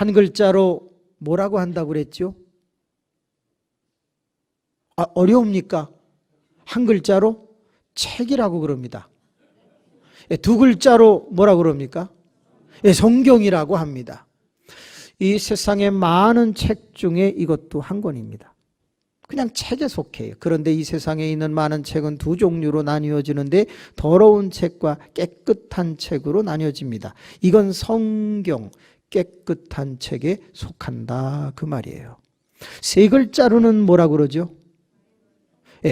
한 글자로 뭐라고 한다고 그랬죠? 어려웁니까? 한 글자로 책이라고 그럽니다. 두 글자로 뭐라고 그럽니까? 성경이라고 합니다. 이 세상의 많은 책 중에 이것도 한 권입니다. 그냥 책에 속해요. 그런데 이 세상에 있는 많은 책은 두 종류로 나뉘어지는데 더러운 책과 깨끗한 책으로 나뉘어집니다. 이건 성경, 깨끗한 책에 속한다 그 말이에요. 세 글자로는 뭐라고 그러죠?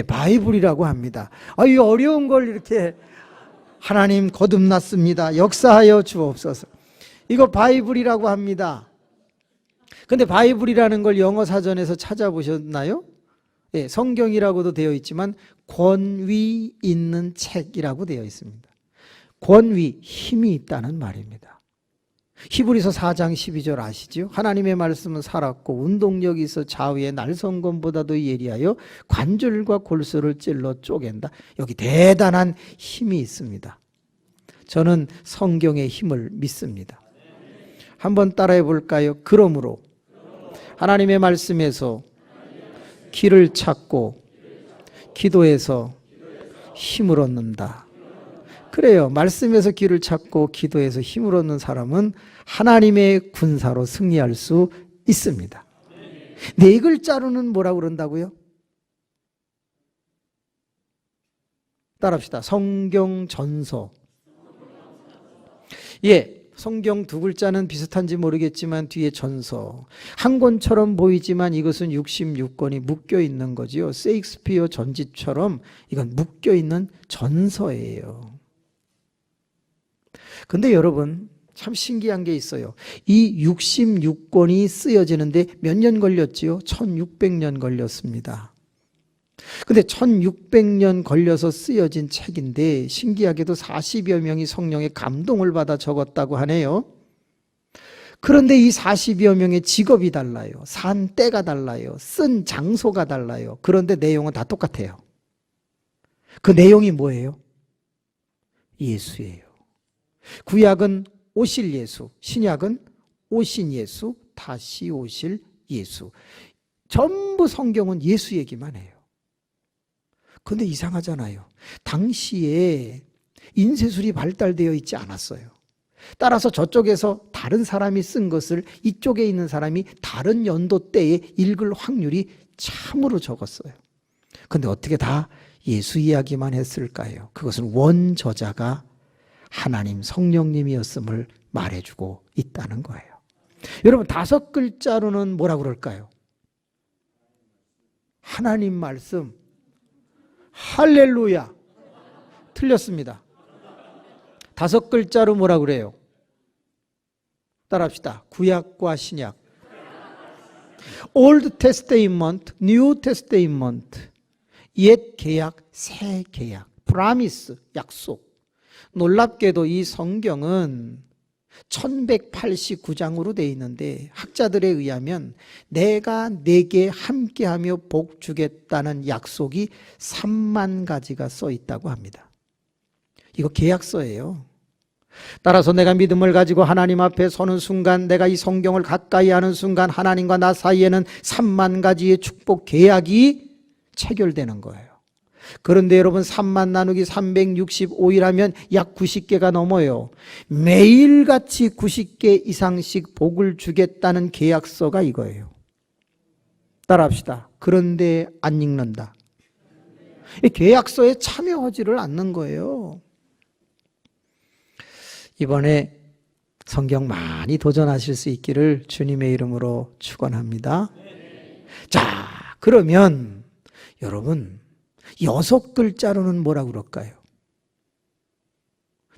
바이블이라고 합니다. 이 어려운 걸 이렇게 하나님 거듭났습니다. 역사하여 주옵소서. 이거 바이블이라고 합니다. 근데 바이블이라는 걸 영어 사전에서 찾아보셨나요? 성경이라고도 되어 있지만 권위 있는 책이라고 되어 있습니다. 권위, 힘이 있다는 말입니다. 히브리서 4장 12절 아시죠? 하나님의 말씀은 살았고 운동력이 있어 좌우의 날성검보다도 예리하여 관절과 골수를 찔러 쪼갠다. 여기 대단한 힘이 있습니다. 저는 성경의 힘을 믿습니다. 한번 따라해 볼까요? 그러므로 하나님의 말씀에서 길을 찾고 기도해서 힘을 얻는다. 그래요. 말씀에서 길을 찾고 기도해서 힘을 얻는 사람은 하나님의 군사로 승리할 수 있습니다. 네 글자로는 뭐라고 그런다고요? 따라합시다. 성경 전서. 성경 두 글자는 비슷한지 모르겠지만 뒤에 전서. 한 권처럼 보이지만 이것은 66권이 묶여 있는 거지요. 세익스피어 전집처럼 이건 묶여 있는 전서예요. 근데 여러분 참 신기한 게 있어요. 이 66권이 쓰여지는데 몇 년 걸렸지요? 1600년 걸렸습니다. 근데 1600년 걸려서 쓰여진 책인데 신기하게도 40여 명이 성령의 감동을 받아 적었다고 하네요. 그런데 이 40여 명의 직업이 달라요. 산 때가 달라요. 쓴 장소가 달라요. 그런데 내용은 다 똑같아요. 그 내용이 뭐예요? 예수예요. 구약은 오실 예수, 신약은 오신 예수, 다시 오실 예수. 전부 성경은 예수 얘기만 해요. 근데 이상하잖아요. 당시에 인쇄술이 발달되어 있지 않았어요. 따라서 저쪽에서 다른 사람이 쓴 것을 이쪽에 있는 사람이 다른 연도 때에 읽을 확률이 참으로 적었어요. 근데 어떻게 다 예수 이야기만 했을까요? 그것은 원저자가 하나님 성령님이었음을 말해주고 있다는 거예요. 여러분 5글자로는 뭐라고 그럴까요? 하나님 말씀. 할렐루야. 틀렸습니다. 5글자로 뭐라 그래요? 따라합시다. 구약과 신약. Old Testament, New Testament. 옛 계약, 새 계약. Promise, 약속. 놀랍게도 이 성경은 1189장으로 되어 있는데 학자들에 의하면 내가 네게 함께하며 복 주겠다는 약속이 3만 가지가 써 있다고 합니다. 이거 계약서예요. 따라서 내가 믿음을 가지고 하나님 앞에 서는 순간, 내가 이 성경을 가까이 하는 순간 하나님과 나 사이에는 3만 가지의 축복 계약이 체결되는 거예요. 그런데 여러분 3만 나누기 365일 하면 약 90개가 넘어요. 매일같이 90개 이상씩 복을 주겠다는 계약서가 이거예요. 따라합시다. 그런데 안 읽는다. 이 계약서에 참여하지를 않는 거예요. 이번에 성경 많이 도전하실 수 있기를 주님의 이름으로 축원합니다. 자, 그러면 여러분 6글자로는 뭐라고 그럴까요?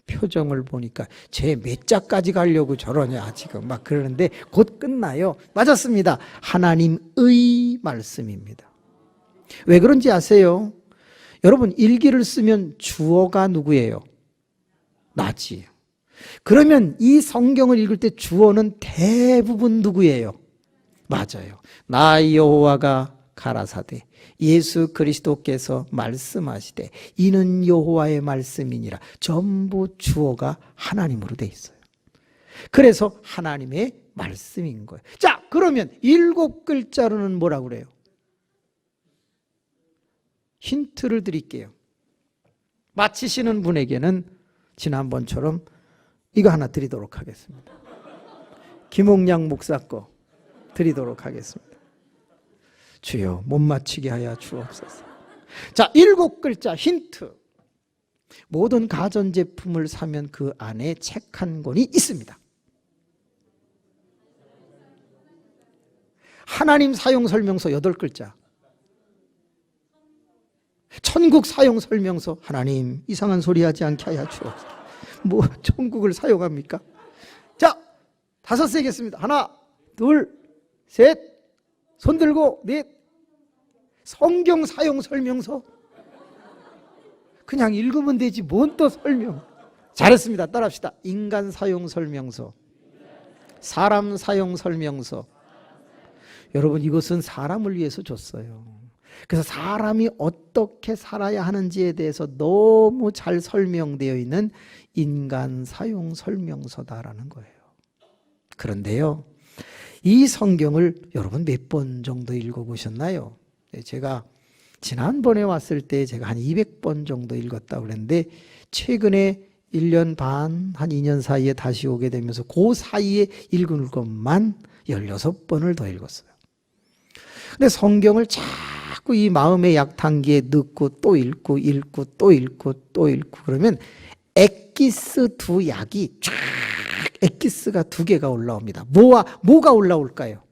표정을 보니까 제 몇 자까지 가려고 저러냐 지금 막 그러는데 곧 끝나요. 맞았습니다. 하나님의 말씀입니다. 왜 그런지 아세요? 여러분 일기를 쓰면 주어가 누구예요? 나지. 그러면 이 성경을 읽을 때 주어는 대부분 누구예요? 맞아요. 나 여호와가 가라사대 예수 그리스도께서 말씀하시되 이는 여호와의 말씀이니라. 전부 주어가 하나님으로 돼 있어요. 그래서 하나님의 말씀인 거예요. 자, 그러면 7글자로는 뭐라고 그래요? 힌트를 드릴게요. 맞히시는 분에게는 지난번처럼 이거 하나 드리도록 하겠습니다. 김홍량 목사 거 드리도록 하겠습니다. 주여, 못 맞히게 하여 주옵소서. 자, 7글자 힌트. 모든 가전제품을 사면 그 안에 책 한 권이 있습니다. 하나님 사용설명서 8글자. 천국 사용설명서. 하나님 이상한 소리 하지 않게 하여 주옵소서. 뭐 천국을 사용합니까? 자, 5 세겠습니다. 하나, 둘, 셋, 손 들고 넷. 성경 사용설명서. 그냥 읽으면 되지 뭔 또 설명. 잘했습니다. 따라합시다. 인간 사용설명서, 사람 사용설명서. 여러분, 이것은 사람을 위해서 줬어요. 그래서 사람이 어떻게 살아야 하는지에 대해서 너무 잘 설명되어 있는 인간 사용 설명서다라는 거예요. 그런데요, 이 성경을 여러분 몇 번 정도 읽어보셨나요? 제가 지난번에 왔을 때 제가 한 200번 정도 읽었다고 그랬는데, 최근에 1년 반, 한 2년 사이에 다시 오게 되면서 그 사이에 읽은 것만 16번을 더 읽었어요. 근데 성경을 자꾸 이 마음의 약탕기에 넣고 또 읽고 읽고 또 읽고 또 읽고 그러면 엑기스 2약이 쫙, 엑기스가 2개가 올라옵니다. 뭐가 올라올까요?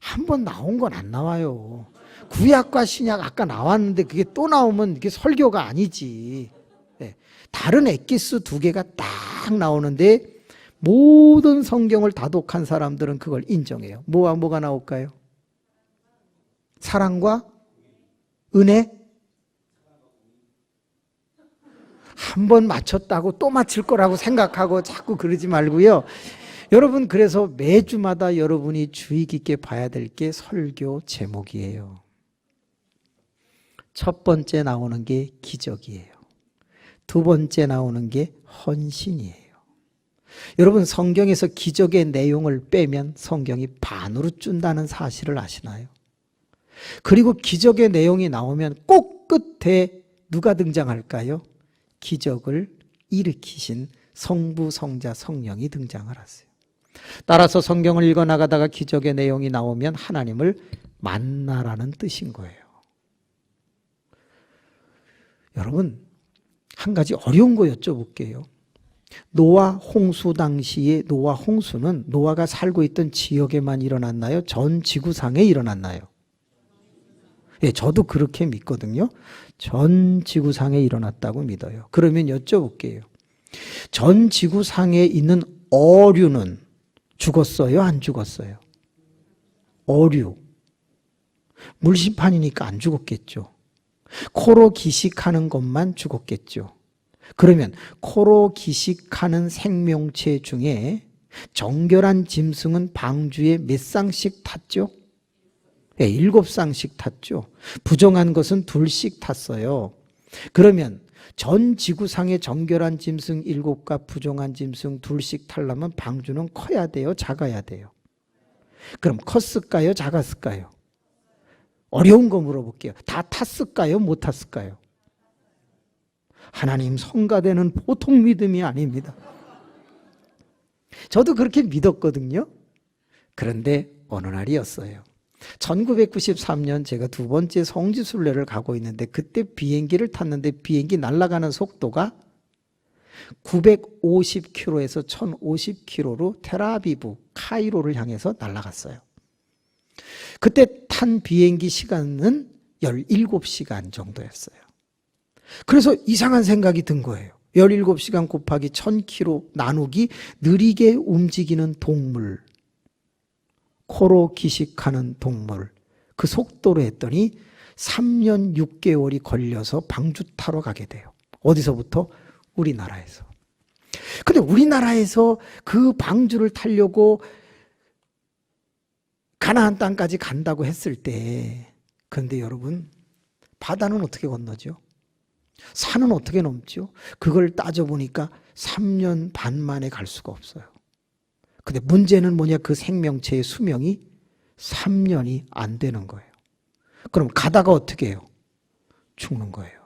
한 번 나온 건 안 나와요. 구약과 신약 아까 나왔는데 그게 또 나오면 이게 설교가 아니지. 네. 다른 엑기스 2개가 딱 나오는데 모든 성경을 다독한 사람들은 그걸 인정해요. 뭐가 나올까요? 사랑과 은혜? 한 번 맞췄다고 또 맞힐 거라고 생각하고 자꾸 그러지 말고요. 여러분, 그래서 매주마다 여러분이 주의 깊게 봐야 될 게 설교 제목이에요. 첫 번째 나오는 게 기적이에요. 두 번째 나오는 게 헌신이에요. 여러분, 성경에서 기적의 내용을 빼면 성경이 반으로 준다는 사실을 아시나요? 그리고 기적의 내용이 나오면 꼭 끝에 누가 등장할까요? 기적을 일으키신 성부, 성자, 성령이 등장을 하세요. 따라서 성경을 읽어나가다가 기적의 내용이 나오면 하나님을 만나라는 뜻인 거예요. 여러분, 한 가지 어려운 거 여쭤볼게요. 노아 홍수 당시에 노아 홍수는 노아가 살고 있던 지역에만 일어났나요? 전 지구상에 일어났나요? 예, 저도 그렇게 믿거든요. 전 지구상에 일어났다고 믿어요. 그러면 여쭤볼게요. 전 지구상에 있는 어류는 죽었어요? 안 죽었어요? 어류. 물심판이니까 안 죽었겠죠. 코로 기식하는 것만 죽었겠죠. 그러면 코로 기식하는 생명체 중에 정결한 짐승은 방주에 몇 쌍씩 탔죠? 네, 7쌍씩 탔죠. 부정한 것은 2씩 탔어요. 그러면 전 지구상의 정결한 짐승 7과 부정한 짐승 2씩 타려면 방주는 커야 돼요? 작아야 돼요? 그럼 컸을까요? 작았을까요? 어려운 거 물어볼게요. 다 탔을까요? 못 탔을까요? 하나님 성가대는 보통 믿음이 아닙니다. 저도 그렇게 믿었거든요. 그런데 어느 날이었어요. 1993년 제가 2번째 성지순례를 가고 있는데, 그때 비행기를 탔는데 비행기 날아가는 속도가 950km에서 1050km로 테라비브, 카이로를 향해서 날아갔어요. 그때 탄 비행기 시간은 17시간 정도였어요. 그래서 이상한 생각이 든 거예요. 17시간 곱하기 1000km 나누기 느리게 움직이는 동물, 코로 기식하는 동물, 그 속도로 했더니 3년 6개월이 걸려서 방주 타러 가게 돼요. 어디서부터? 우리나라에서. 근데 우리나라에서 그 방주를 타려고 가나안 땅까지 간다고 했을 때, 그런데 여러분, 바다는 어떻게 건너죠? 산은 어떻게 넘죠? 그걸 따져보니까 3년 반 만에 갈 수가 없어요. 근데 문제는 뭐냐? 그 생명체의 수명이 3년이 안 되는 거예요. 그럼 가다가 어떻게 해요? 죽는 거예요.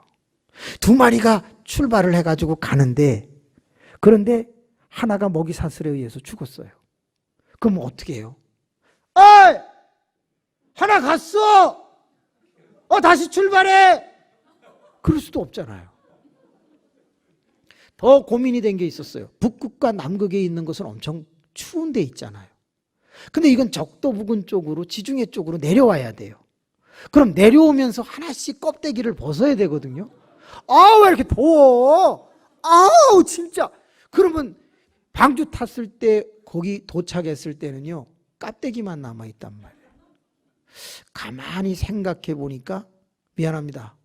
두 마리가 출발을 해가지고 가는데, 그런데 하나가 먹이 사슬에 의해서 죽었어요. 그럼 어떻게 해요? 어이! 하나 갔어! 다시 출발해! 그럴 수도 없잖아요. 더 고민이 된 게 있었어요. 북극과 남극에 있는 것은 엄청 추운 데 있잖아요. 근데 이건 적도 부근 쪽으로, 지중해 쪽으로 내려와야 돼요. 그럼 내려오면서 하나씩 껍데기를 벗어야 되거든요. 왜 이렇게 더워? 진짜. 그러면 방주 탔을 때, 거기 도착했을 때는요, 껍데기만 남아있단 말이에요. 가만히 생각해 보니까, 미안합니다.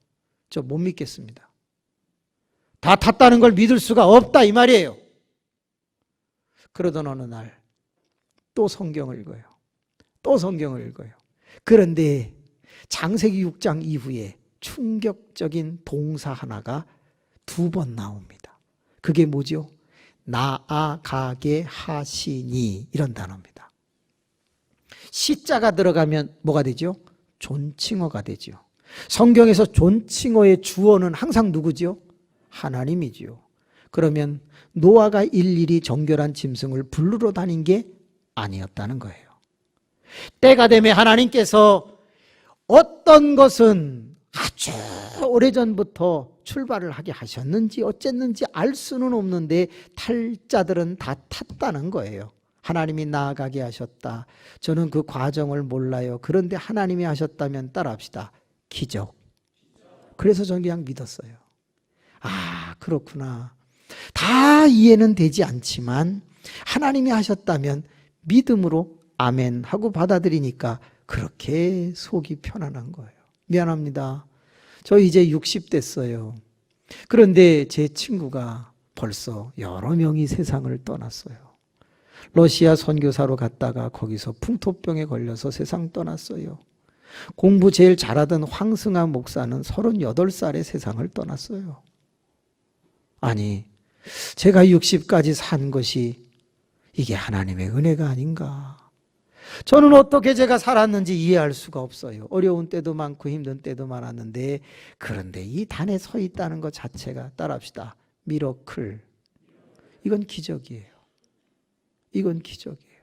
저 못 믿겠습니다. 다 탔다는 걸 믿을 수가 없다, 이 말이에요. 그러던 어느 날, 또 성경을 읽어요. 또 성경을 읽어요. 그런데 창세기 6장 이후에 충격적인 동사 하나가 2번 나옵니다. 그게 뭐죠? 나아가게 하시니, 이런 단어입니다. 시자가 들어가면 뭐가 되죠? 존칭어가 되죠. 성경에서 존칭어의 주어는 항상 누구죠? 하나님이지요. 그러면 노아가 일일이 정결한 짐승을 부르러 다닌 게 아니었다는 거예요. 때가 되면 하나님께서 어떤 것은 아주 오래전부터 출발을 하게 하셨는지 어쨌는지 알 수는 없는데 탈자들은 다 탔다는 거예요. 하나님이 나아가게 하셨다. 저는 그 과정을 몰라요. 그런데 하나님이 하셨다면 따라합시다. 기적. 그래서 저는 그냥 믿었어요. 그렇구나. 다 이해는 되지 않지만 하나님이 하셨다면 믿음으로 아멘 하고 받아들이니까 그렇게 속이 편안한 거예요. 미안합니다. 저 이제 60 됐어요. 그런데 제 친구가 벌써 여러 명이 세상을 떠났어요. 러시아 선교사로 갔다가 거기서 풍토병에 걸려서 세상 떠났어요. 공부 제일 잘하던 황승아 목사는 38살에 세상을 떠났어요. 아니, 제가 60까지 산 것이 이게 하나님의 은혜가 아닌가. 저는 어떻게 제가 살았는지 이해할 수가 없어요. 어려운 때도 많고 힘든 때도 많았는데, 그런데 이 단에 서 있다는 것 자체가, 따라합시다, 미러클. 이건 기적이에요. 이건 기적이에요.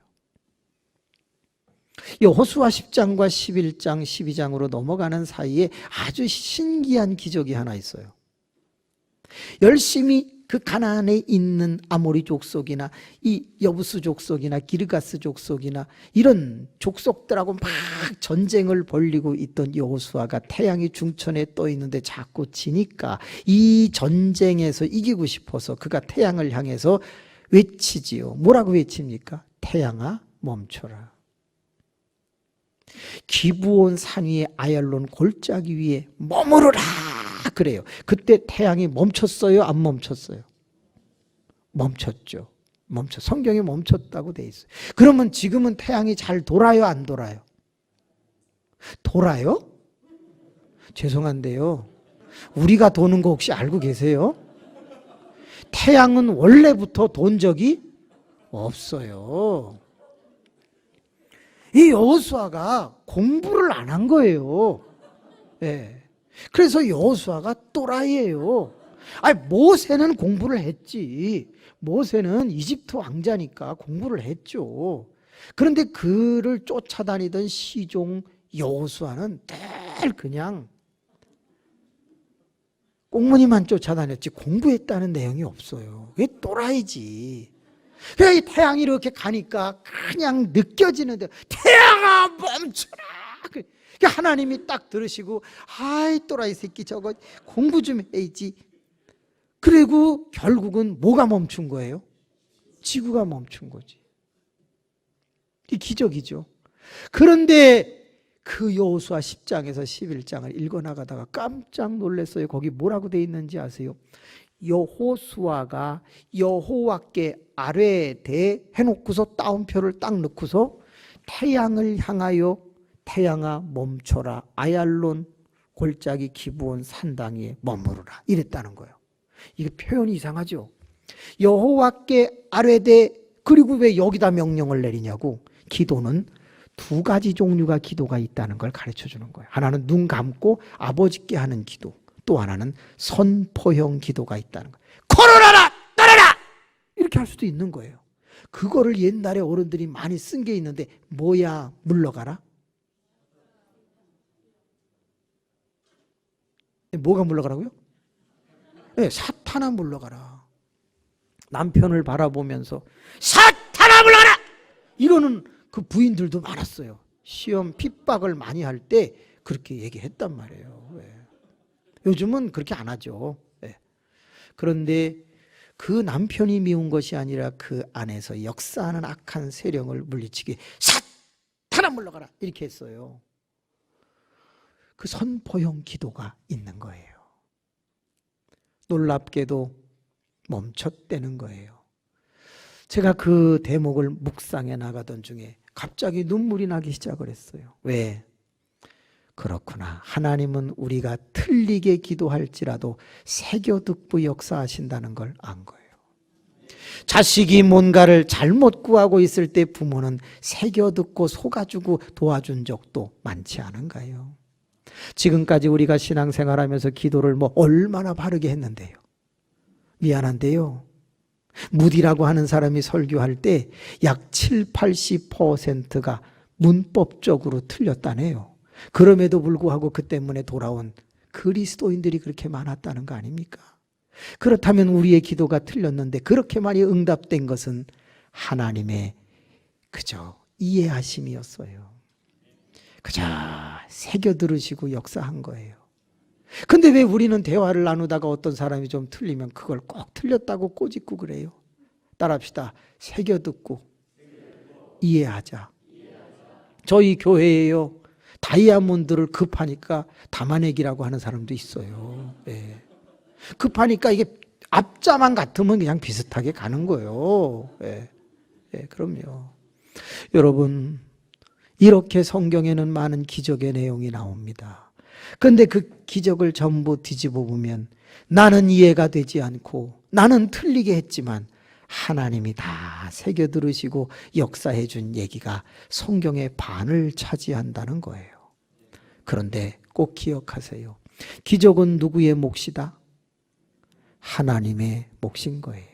여호수아 10장과 11장, 12장으로 넘어가는 사이에 아주 신기한 기적이 하나 있어요. 열심히 그 가나안에 있는 아모리 족속이나 이 여부스 족속이나 기르가스 족속이나 이런 족속들하고 막 전쟁을 벌이고 있던 여호수아가 태양이 중천에 떠 있는데 자꾸 지니까 이 전쟁에서 이기고 싶어서 그가 태양을 향해서 외치지요. 뭐라고 외칩니까? 태양아 멈춰라. 기브온 산 위에 아얄론 골짜기 위에 머무르라 그래요. 그때 태양이 멈췄어요? 안 멈췄어요? 멈췄죠. 성경에 멈췄다고 돼 있어요. 그러면 지금은 태양이 잘 돌아요? 안 돌아요? 돌아요? 죄송한데요. 우리가 도는 거 혹시 알고 계세요? 태양은 원래부터 돈 적이 없어요. 이 여호수아가 공부를 안 한 거예요. 네. 그래서 여호수아가 또라이예요. 모세는 공부를 했지. 모세는 이집트 왕자니까 공부를 했죠. 그런데 그를 쫓아다니던 시종 여호수아는 늘 그냥 꽁무니만 쫓아다녔지 공부했다는 내용이 없어요. 그게 또라이지. 이 태양이 이렇게 가니까 그냥 느껴지는데 태양아 멈춰라. 하나님이 딱 들으시고 아이 또라이 새끼 저거 공부 좀 해야지. 그리고 결국은 뭐가 멈춘 거예요? 지구가 멈춘 거지. 이 기적이죠. 그런데 그 여호수아 10장에서 11장을 읽어나가다가 깜짝 놀랐어요. 거기 뭐라고 돼 있는지 아세요? 여호수아가 여호와께 아뢰되 해놓고서 따옴표를 딱 넣고서 태양을 향하여 태양아 멈춰라 아얄론 골짜기 기브온 산당에 머무르라 이랬다는 거예요. 이게 표현이 이상하죠. 여호와께 아뢰되, 그리고 왜 여기다 명령을 내리냐고. 기도는 두 가지 종류가 기도가 있다는 걸 가르쳐 주는 거예요. 하나는 눈 감고 아버지께 하는 기도, 또 하나는 선포형 기도가 있다는 거예요. 걸어라! 따라라! 이렇게 할 수도 있는 거예요. 그거를 옛날에 어른들이 많이 쓴 게 있는데, 뭐야? 물러가라? 뭐가 물러가라고요? 네, 사탄아 물러가라. 남편을 바라보면서 사탄아 물러가라! 이러는 그 부인들도 많았어요. 시험 핍박을 많이 할 때 그렇게 얘기했단 말이에요. 네. 요즘은 그렇게 안 하죠. 네. 그런데 그 남편이 미운 것이 아니라 그 안에서 역사하는 악한 세력을 물리치기, 사탄아 물러가라! 이렇게 했어요. 그 선포형 기도가 있는 거예요. 놀랍게도 멈췄다는 거예요. 제가 그 대목을 묵상해 나가던 중에 갑자기 눈물이 나기 시작을 했어요. 왜? 그렇구나. 하나님은 우리가 틀리게 기도할지라도 새겨듣고 역사하신다는 걸 안 거예요. 자식이 뭔가를 잘못 구하고 있을 때 부모는 새겨듣고 속아주고 도와준 적도 많지 않은가요? 지금까지 우리가 신앙생활하면서 기도를 얼마나 바르게 했는데요. 미안한데요, 무디라고 하는 사람이 설교할 때 약 70~80%가 문법적으로 틀렸다네요. 그럼에도 불구하고 그 때문에 돌아온 그리스도인들이 그렇게 많았다는 거 아닙니까? 그렇다면 우리의 기도가 틀렸는데 그렇게 많이 응답된 것은 하나님의 그저 이해하심이었어요. 그저 새겨 들으시고 역사한 거예요. 근데 왜 우리는 대화를 나누다가 어떤 사람이 좀 틀리면 그걸 꼭 틀렸다고 꼬집고 그래요? 따라합시다. 새겨 듣고 이해하자. 저희 교회에요, 다이아몬드를 급하니까 담아내기라고 하는 사람도 있어요. 네. 급하니까 이게 앞자만 같으면 그냥 비슷하게 가는 거예요. 네. 네, 그럼요. 여러분, 이렇게 성경에는 많은 기적의 내용이 나옵니다. 그런데 그 기적을 전부 뒤집어 보면 나는 이해가 되지 않고 나는 틀리게 했지만 하나님이 다 새겨 들으시고 역사해 준 얘기가 성경의 반을 차지한다는 거예요. 그런데 꼭 기억하세요. 기적은 누구의 몫이다? 하나님의 몫인 거예요.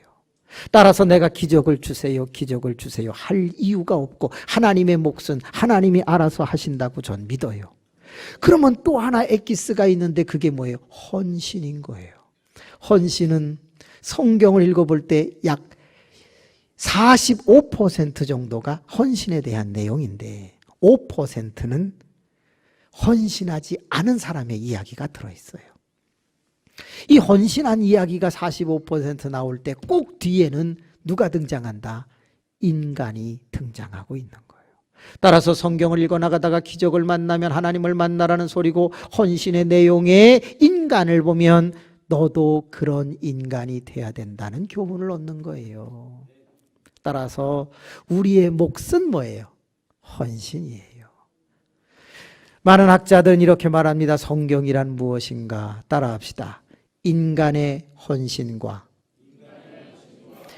따라서 내가 기적을 주세요, 기적을 주세요 할 이유가 없고 하나님의 몫은 하나님이 알아서 하신다고 전 믿어요. 그러면 또 하나 엑기스가 있는데 그게 뭐예요? 헌신인 거예요. 헌신은 성경을 읽어볼 때 약 45% 정도가 헌신에 대한 내용인데 5%는 헌신하지 않은 사람의 이야기가 들어있어요. 이 헌신한 이야기가 45% 나올 때 꼭 뒤에는 누가 등장한다? 인간이 등장하고 있는 거예요. 따라서 성경을 읽어나가다가 기적을 만나면 하나님을 만나라는 소리고, 헌신의 내용에 인간을 보면 너도 그런 인간이 돼야 된다는 교훈을 얻는 거예요. 따라서 우리의 몫은 뭐예요? 헌신이에요. 많은 학자들은 이렇게 말합니다. 성경이란 무엇인가? 따라합시다. 인간의 헌신과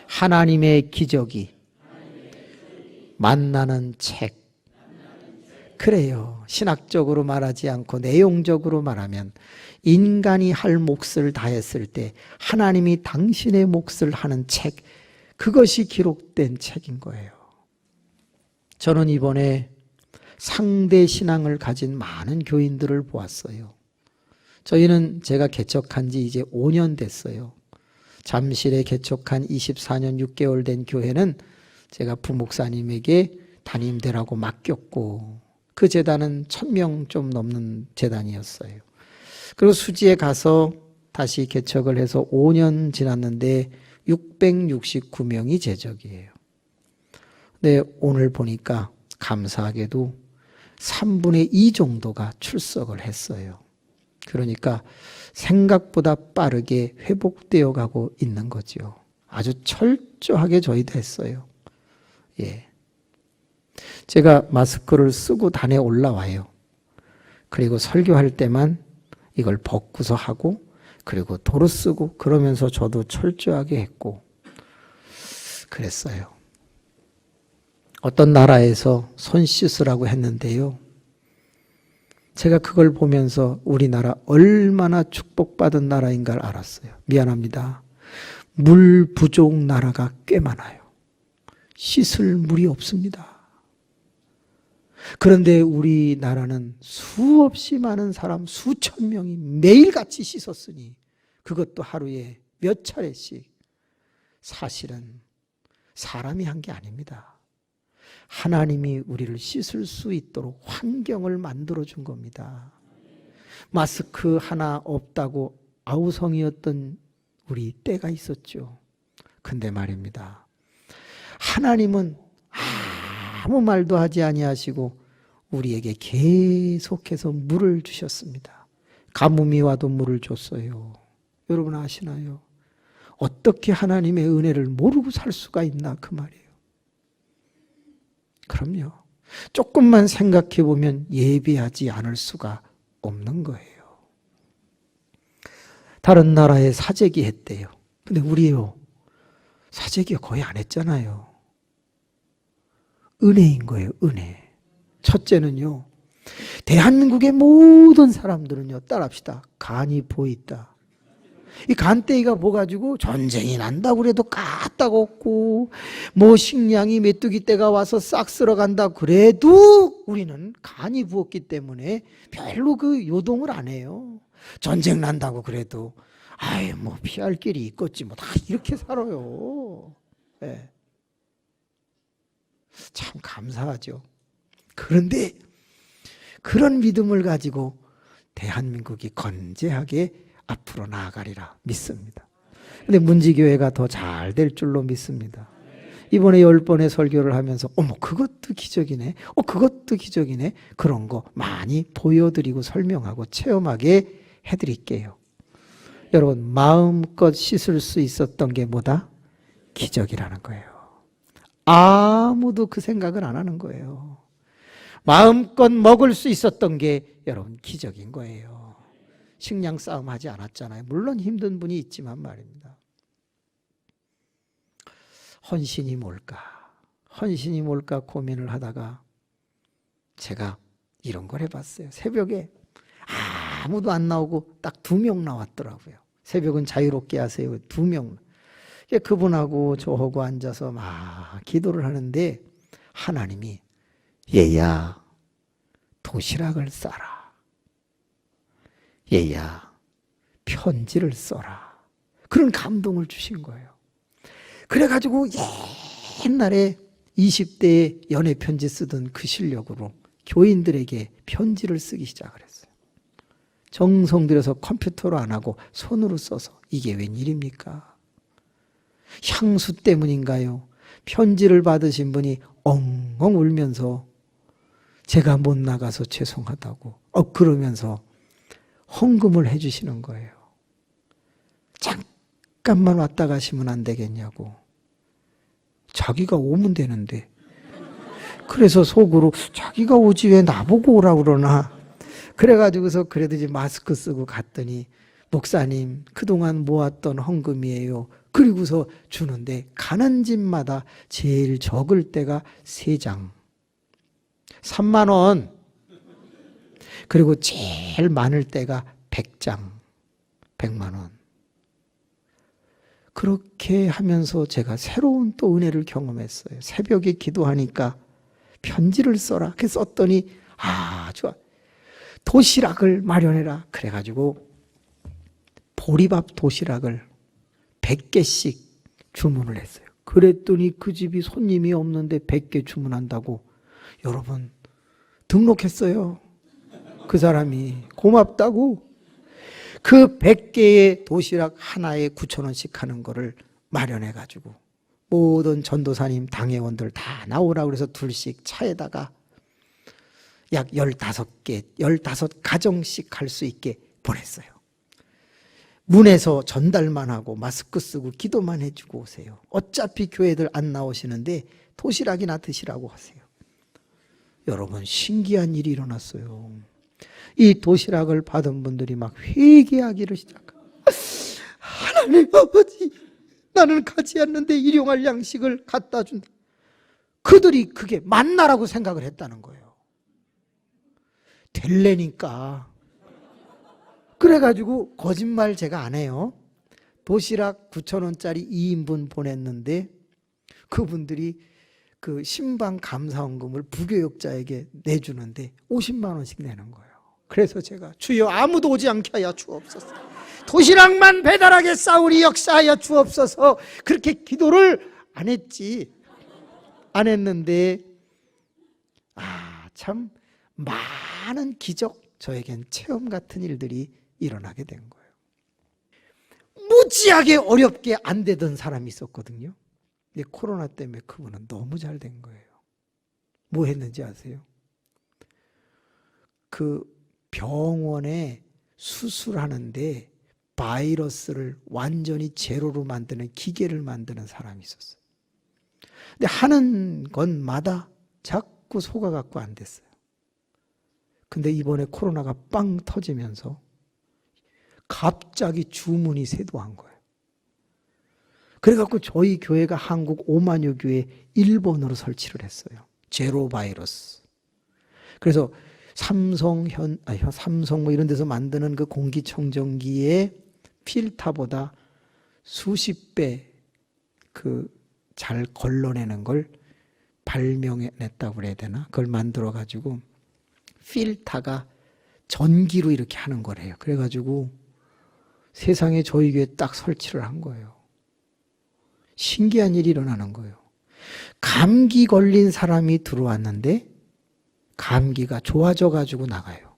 하나님의 기적이 만나는 책. 그래요. 신학적으로 말하지 않고 내용적으로 말하면 인간이 할 몫을 다했을 때 하나님이 당신의 몫을 하는 책, 그것이 기록된 책인 거예요. 저는 이번에 상대 신앙을 가진 많은 교인들을 보았어요. 저희는 제가 개척한 지 이제 5년 됐어요. 잠실에 개척한 24년 6개월 된 교회는 제가 부목사님에게 담임되라고 맡겼고, 그 재단은 1000명 좀 넘는 재단이었어요. 그리고 수지에 가서 다시 개척을 해서 5년 지났는데 669명이 재적이에요. 근데 오늘 보니까 감사하게도 3분의 2 정도가 출석을 했어요. 그러니까 생각보다 빠르게 회복되어 가고 있는 거죠. 아주 철저하게 저희도 했어요. 예. 제가 마스크를 쓰고 단에 올라와요. 그리고 설교할 때만 이걸 벗고서 하고, 그리고 도로 쓰고, 그러면서 저도 철저하게 했고, 그랬어요. 어떤 나라에서 손 씻으라고 했는데요. 제가 그걸 보면서 우리나라 얼마나 축복받은 나라인가를 알았어요. 미안합니다. 물 부족 나라가 꽤 많아요. 씻을 물이 없습니다. 그런데 우리나라는 수없이 많은 사람, 수천 명이 매일같이 씻었으니 그것도 하루에 몇 차례씩. 사실은 사람이 한 게 아닙니다. 하나님이 우리를 씻을 수 있도록 환경을 만들어 준 겁니다. 마스크 하나 없다고 아우성이었던 우리 때가 있었죠. 근데 말입니다. 하나님은 아무 말도 하지 아니하시고 우리에게 계속해서 물을 주셨습니다. 가뭄이 와도 물을 줬어요. 여러분 아시나요? 어떻게 하나님의 은혜를 모르고 살 수가 있나 그 말이에요. 그럼요. 조금만 생각해 보면 예비하지 않을 수가 없는 거예요. 다른 나라에 사재기 했대요. 근데 우리요, 사재기 거의 안 했잖아요. 은혜인 거예요, 은혜. 첫째는요, 대한민국의 모든 사람들은요, 따라합시다. 간이 보있다. 이 간대기가 보가지고 전쟁이 난다고 그래도 까딱 없고, 뭐 식량이 메뚜기 떼가 와서 싹 쓸어간다 그래도 우리는 간이 부었기 때문에 별로 그 요동을 안 해요. 전쟁 난다고 그래도 아이 뭐 피할 길이 있겠지 뭐 다 이렇게 살아요. 네. 참 감사하죠. 그런데 그런 믿음을 가지고 대한민국이 건재하게 앞으로 나아가리라 믿습니다. 근데 문지교회가 더 잘 될 줄로 믿습니다. 이번에 10번의 설교를 하면서 어머 그것도 기적이네, 그것도 기적이네, 그런 거 많이 보여드리고 설명하고 체험하게 해드릴게요. 여러분 마음껏 씻을 수 있었던 게 뭐다? 기적이라는 거예요. 아무도 그 생각을 안 하는 거예요. 마음껏 먹을 수 있었던 게 여러분 기적인 거예요. 식량 싸움 하지 않았잖아요. 물론 힘든 분이 있지만 말입니다. 헌신이 뭘까? 헌신이 뭘까 고민을 하다가 제가 이런 걸 해봤어요. 새벽에 아무도 안 나오고 딱 2명 나왔더라고요. 새벽은 자유롭게 하세요. 2명. 그분하고 저하고 앉아서 막 기도를 하는데 하나님이 얘야 도시락을 싸라. 얘야 편지를 써라. 그런 감동을 주신 거예요. 그래가지고 옛날에 20대에 연애 편지 쓰던 그 실력으로 교인들에게 편지를 쓰기 시작을 했어요. 정성 들여서 컴퓨터로 안 하고 손으로 써서. 이게 웬일입니까? 향수 때문인가요? 편지를 받으신 분이 엉엉 울면서 제가 못 나가서 죄송하다고 그러면서 헌금을 해주시는 거예요. 잠깐만 왔다 가시면 안 되겠냐고. 자기가 오면 되는데. 그래서 속으로 자기가 오지 왜 나보고 오라고 그러나. 그래가지고서 그래도 이제 마스크 쓰고 갔더니 목사님 그동안 모았던 헌금이에요. 그리고서 주는데 가는 집마다 제일 적을 때가 3장 3만 원, 그리고 제일 많을 때가 100장 100만 원. 그렇게 하면서 제가 새로운 또 은혜를 경험했어요. 새벽에 기도하니까 편지를 써라. 그래서 썼더니 좋아. 도시락을 마련해라. 그래가지고 보리밥 도시락을 100개씩 주문을 했어요. 그랬더니 그 집이 손님이 없는데 100개 주문한다고. 여러분 등록했어요. 그 사람이 고맙다고. 그 100개의 도시락 하나에 9,000원씩 하는 거를 마련해가지고 모든 전도사님 당회원들 다 나오라고 그래서 둘씩 차에다가 약 15개, 15가정씩 할 수 있게 보냈어요. 문에서 전달만 하고 마스크 쓰고 기도만 해주고 오세요. 어차피 교회들 안 나오시는데 도시락이나 드시라고 하세요. 여러분 신기한 일이 일어났어요. 이 도시락을 받은 분들이 막 회개하기를 시작해요. 하나님 아버지 나는 가지 않는데 일용할 양식을 갖다 준다. 그들이 그게 만나라고 생각을 했다는 거예요. 될래니까. 그래가지고 거짓말 제가 안 해요. 도시락 9,000원짜리 2인분 보냈는데 그분들이 그 신방 감사원금을 부교육자에게 내주는데 50만 원씩 내는 거예요. 그래서 제가 주여 아무도 오지 않게 하여 주옵소서. 도시락만 배달하게 싸우리 역사하여 주옵소서. 그렇게 기도를 안 했지. 안 했는데 참 많은 기적, 저에겐 체험 같은 일들이 일어나게 된 거예요. 무지하게 어렵게 안 되던 사람이 있었거든요. 근데 코로나 때문에 그분은 너무 잘 된 거예요. 뭐 했는지 아세요? 그 병원에 수술하는데 바이러스를 완전히 제로로 만드는 기계를 만드는 사람이 있었어요. 근데 하는 것마다 자꾸 속아갖고 안 됐어요. 근데 이번에 코로나가 빵 터지면서 갑자기 주문이 쇄도한 거예요. 그래갖고 저희 교회가 한국 5만여 교회 1번으로 설치를 했어요. 제로 바이러스. 그래서 삼성 뭐 이런 데서 만드는 그 공기청정기의 필터보다 수십 배 그 잘 걸러내는 걸 발명해냈다고 그래야 되나? 그걸 만들어가지고 필터가 전기로 이렇게 하는 거래요. 그래가지고 세상에 저희 교회에 딱 설치를 한 거예요. 신기한 일이 일어나는 거예요. 감기 걸린 사람이 들어왔는데 감기가 좋아져가지고 나가요.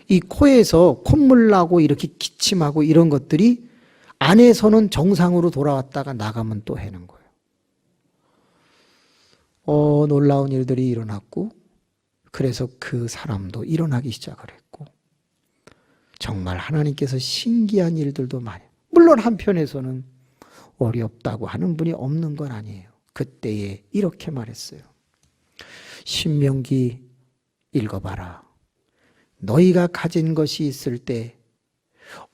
이 코에서 콧물 나고 이렇게 기침하고 이런 것들이 안에서는 정상으로 돌아왔다가 나가면 또 해는 거예요. 놀라운 일들이 일어났고 그래서 그 사람도 일어나기 시작을 했고 정말 하나님께서 신기한 일들도 많이, 물론 한편에서는 어렵다고 하는 분이 없는 건 아니에요. 그때에 이렇게 말했어요. 신명기 읽어봐라. 너희가 가진 것이 있을 때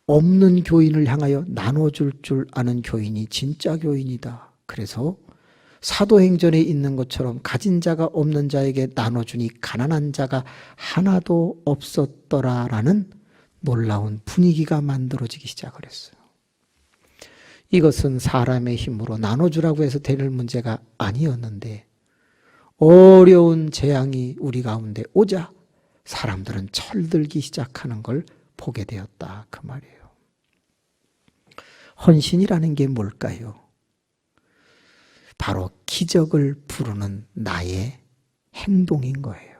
없는 교인을 향하여 나눠줄 줄 아는 교인이 진짜 교인이다. 그래서 사도행전에 있는 것처럼 가진 자가 없는 자에게 나눠주니 가난한 자가 하나도 없었더라라는 놀라운 분위기가 만들어지기 시작을 했어요. 이것은 사람의 힘으로 나눠주라고 해서 되는 문제가 아니었는데 어려운 재앙이 우리 가운데 오자 사람들은 철들기 시작하는 걸 보게 되었다. 그 말이에요. 헌신이라는 게 뭘까요? 바로 기적을 부르는 나의 행동인 거예요.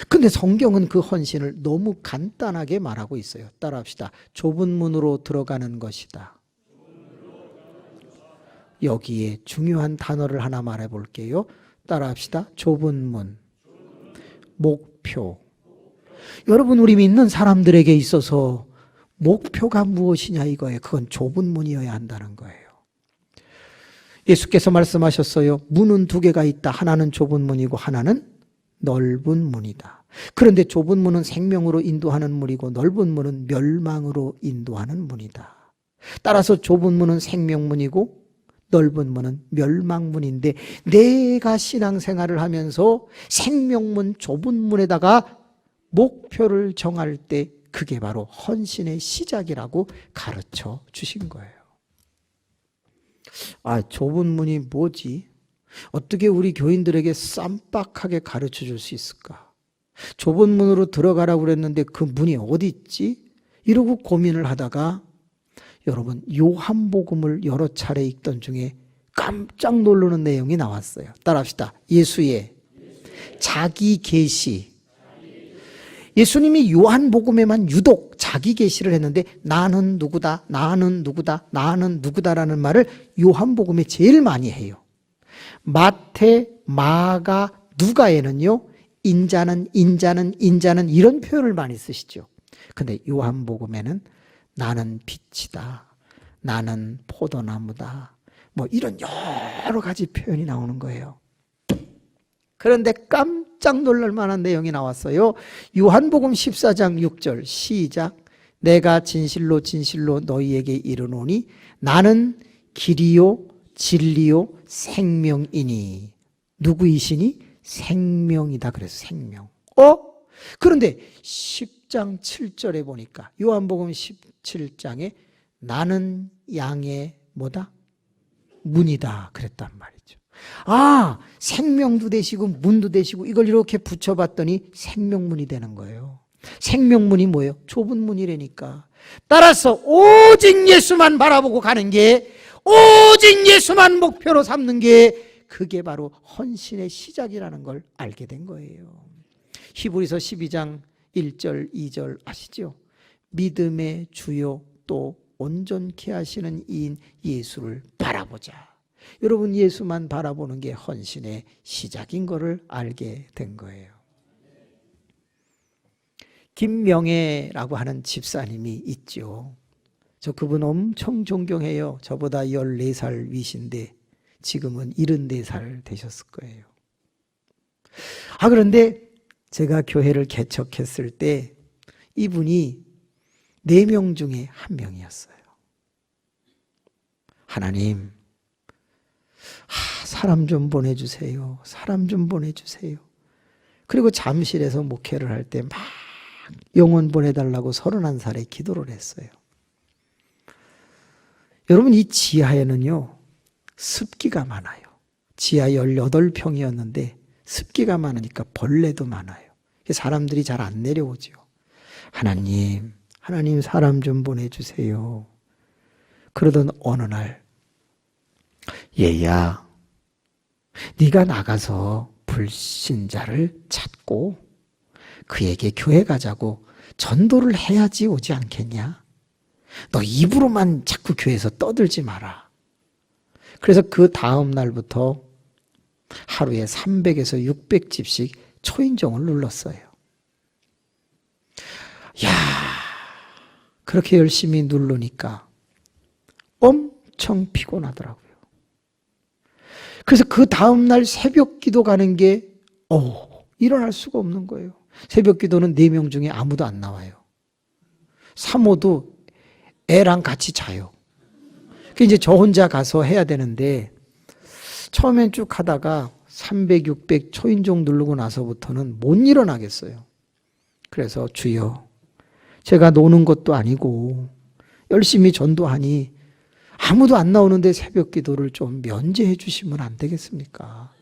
근데 성경은 그 헌신을 너무 간단하게 말하고 있어요. 따라합시다. 좁은 문으로 들어가는 것이다. 여기에 중요한 단어를 하나 말해 볼게요. 따라합시다. 좁은 문. 목표. 여러분, 우리 믿는 사람들에게 있어서 목표가 무엇이냐 이거예요. 그건 좁은 문이어야 한다는 거예요. 예수께서 말씀하셨어요. 문은 두 개가 있다. 하나는 좁은 문이고 하나는 넓은 문이다. 그런데 좁은 문은 생명으로 인도하는 문이고 넓은 문은 멸망으로 인도하는 문이다. 따라서 좁은 문은 생명문이고 넓은 문은 멸망문인데 내가 신앙생활을 하면서 생명문 좁은 문에다가 목표를 정할 때 그게 바로 헌신의 시작이라고 가르쳐 주신 거예요. 좁은 문이 뭐지? 어떻게 우리 교인들에게 쌈박하게 가르쳐 줄 수 있을까? 좁은 문으로 들어가라고 그랬는데 그 문이 어디 있지? 이러고 고민을 하다가 여러분 요한복음을 여러 차례 읽던 중에 깜짝 놀라는 내용이 나왔어요. 따라합시다. 예수의 자기 계시. 예수님이 요한복음에만 유독 자기 계시를 했는데 나는 누구다, 나는 누구다, 나는 누구다라는 말을 요한복음에 제일 많이 해요. 마태, 마가, 누가에는요 인자는 이런 표현을 많이 쓰시죠. 근데 요한복음에는 나는 빛이다, 나는 포도나무다, 뭐 이런 여러 가지 표현이 나오는 거예요. 그런데 깜짝 놀랄 만한 내용이 나왔어요. 요한복음 14장 6절 시작. 내가 진실로 진실로 너희에게 이르노니 나는 길이요 진리요 생명이니. 누구이시니? 생명이다. 그래서 생명. 그런데 10장 7절에 보니까 요한복음 17장에 나는 양의 뭐다? 문이다 그랬단 말이죠. 생명도 되시고 문도 되시고 이걸 이렇게 붙여봤더니 생명문이 되는 거예요. 생명문이 뭐예요? 좁은 문이라니까. 따라서 오직 예수만 바라보고 가는 게, 오직 예수만 목표로 삼는 게, 그게 바로 헌신의 시작이라는 걸 알게 된 거예요. 히브리서 12장 1절 2절 아시죠? 믿음의 주요 또 온전케 하시는 이인 예수를 바라보자. 여러분, 예수만 바라보는 게 헌신의 시작인 것을 알게 된 거예요. 김명애라고 하는 집사님이 있죠. 저 그분 엄청 존경해요. 저보다 14살 위신데 지금은 74살 되셨을 거예요. 그런데 제가 교회를 개척했을 때 이분이 4명 중에 1명이었어요. 하나님, 사람 좀 보내주세요. 사람 좀 보내주세요. 그리고 잠실에서 목회를 할 때 막 영혼 보내달라고 31살에 기도를 했어요. 여러분, 이 지하에는요 습기가 많아요. 지하 18평이었는데 습기가 많으니까 벌레도 많아요. 사람들이 잘 안 내려오죠. 하나님 사람 좀 보내주세요. 그러던 어느 날, 얘야, 네가 나가서 불신자를 찾고 그에게 교회 가자고 전도를 해야지 오지 않겠냐? 너 입으로만 자꾸 교회에서 떠들지 마라. 그래서 그 다음 날부터 하루에 300에서 600집씩 초인종을 눌렀어요. 그렇게 열심히 누르니까 엄청 피곤하더라고요. 그래서 그 다음날 새벽 기도 가는 게 일어날 수가 없는 거예요. 새벽 기도는 4명 중에 아무도 안 나와요. 사모도 애랑 같이 자요. 이제 저 혼자 가서 해야 되는데 처음엔 쭉 하다가 300, 600 초인종 누르고 나서부터는 못 일어나겠어요. 그래서 주여, 제가 노는 것도 아니고 열심히 전도하니 아무도 안 나오는데 새벽 기도를 좀 면제해 주시면 안 되겠습니까?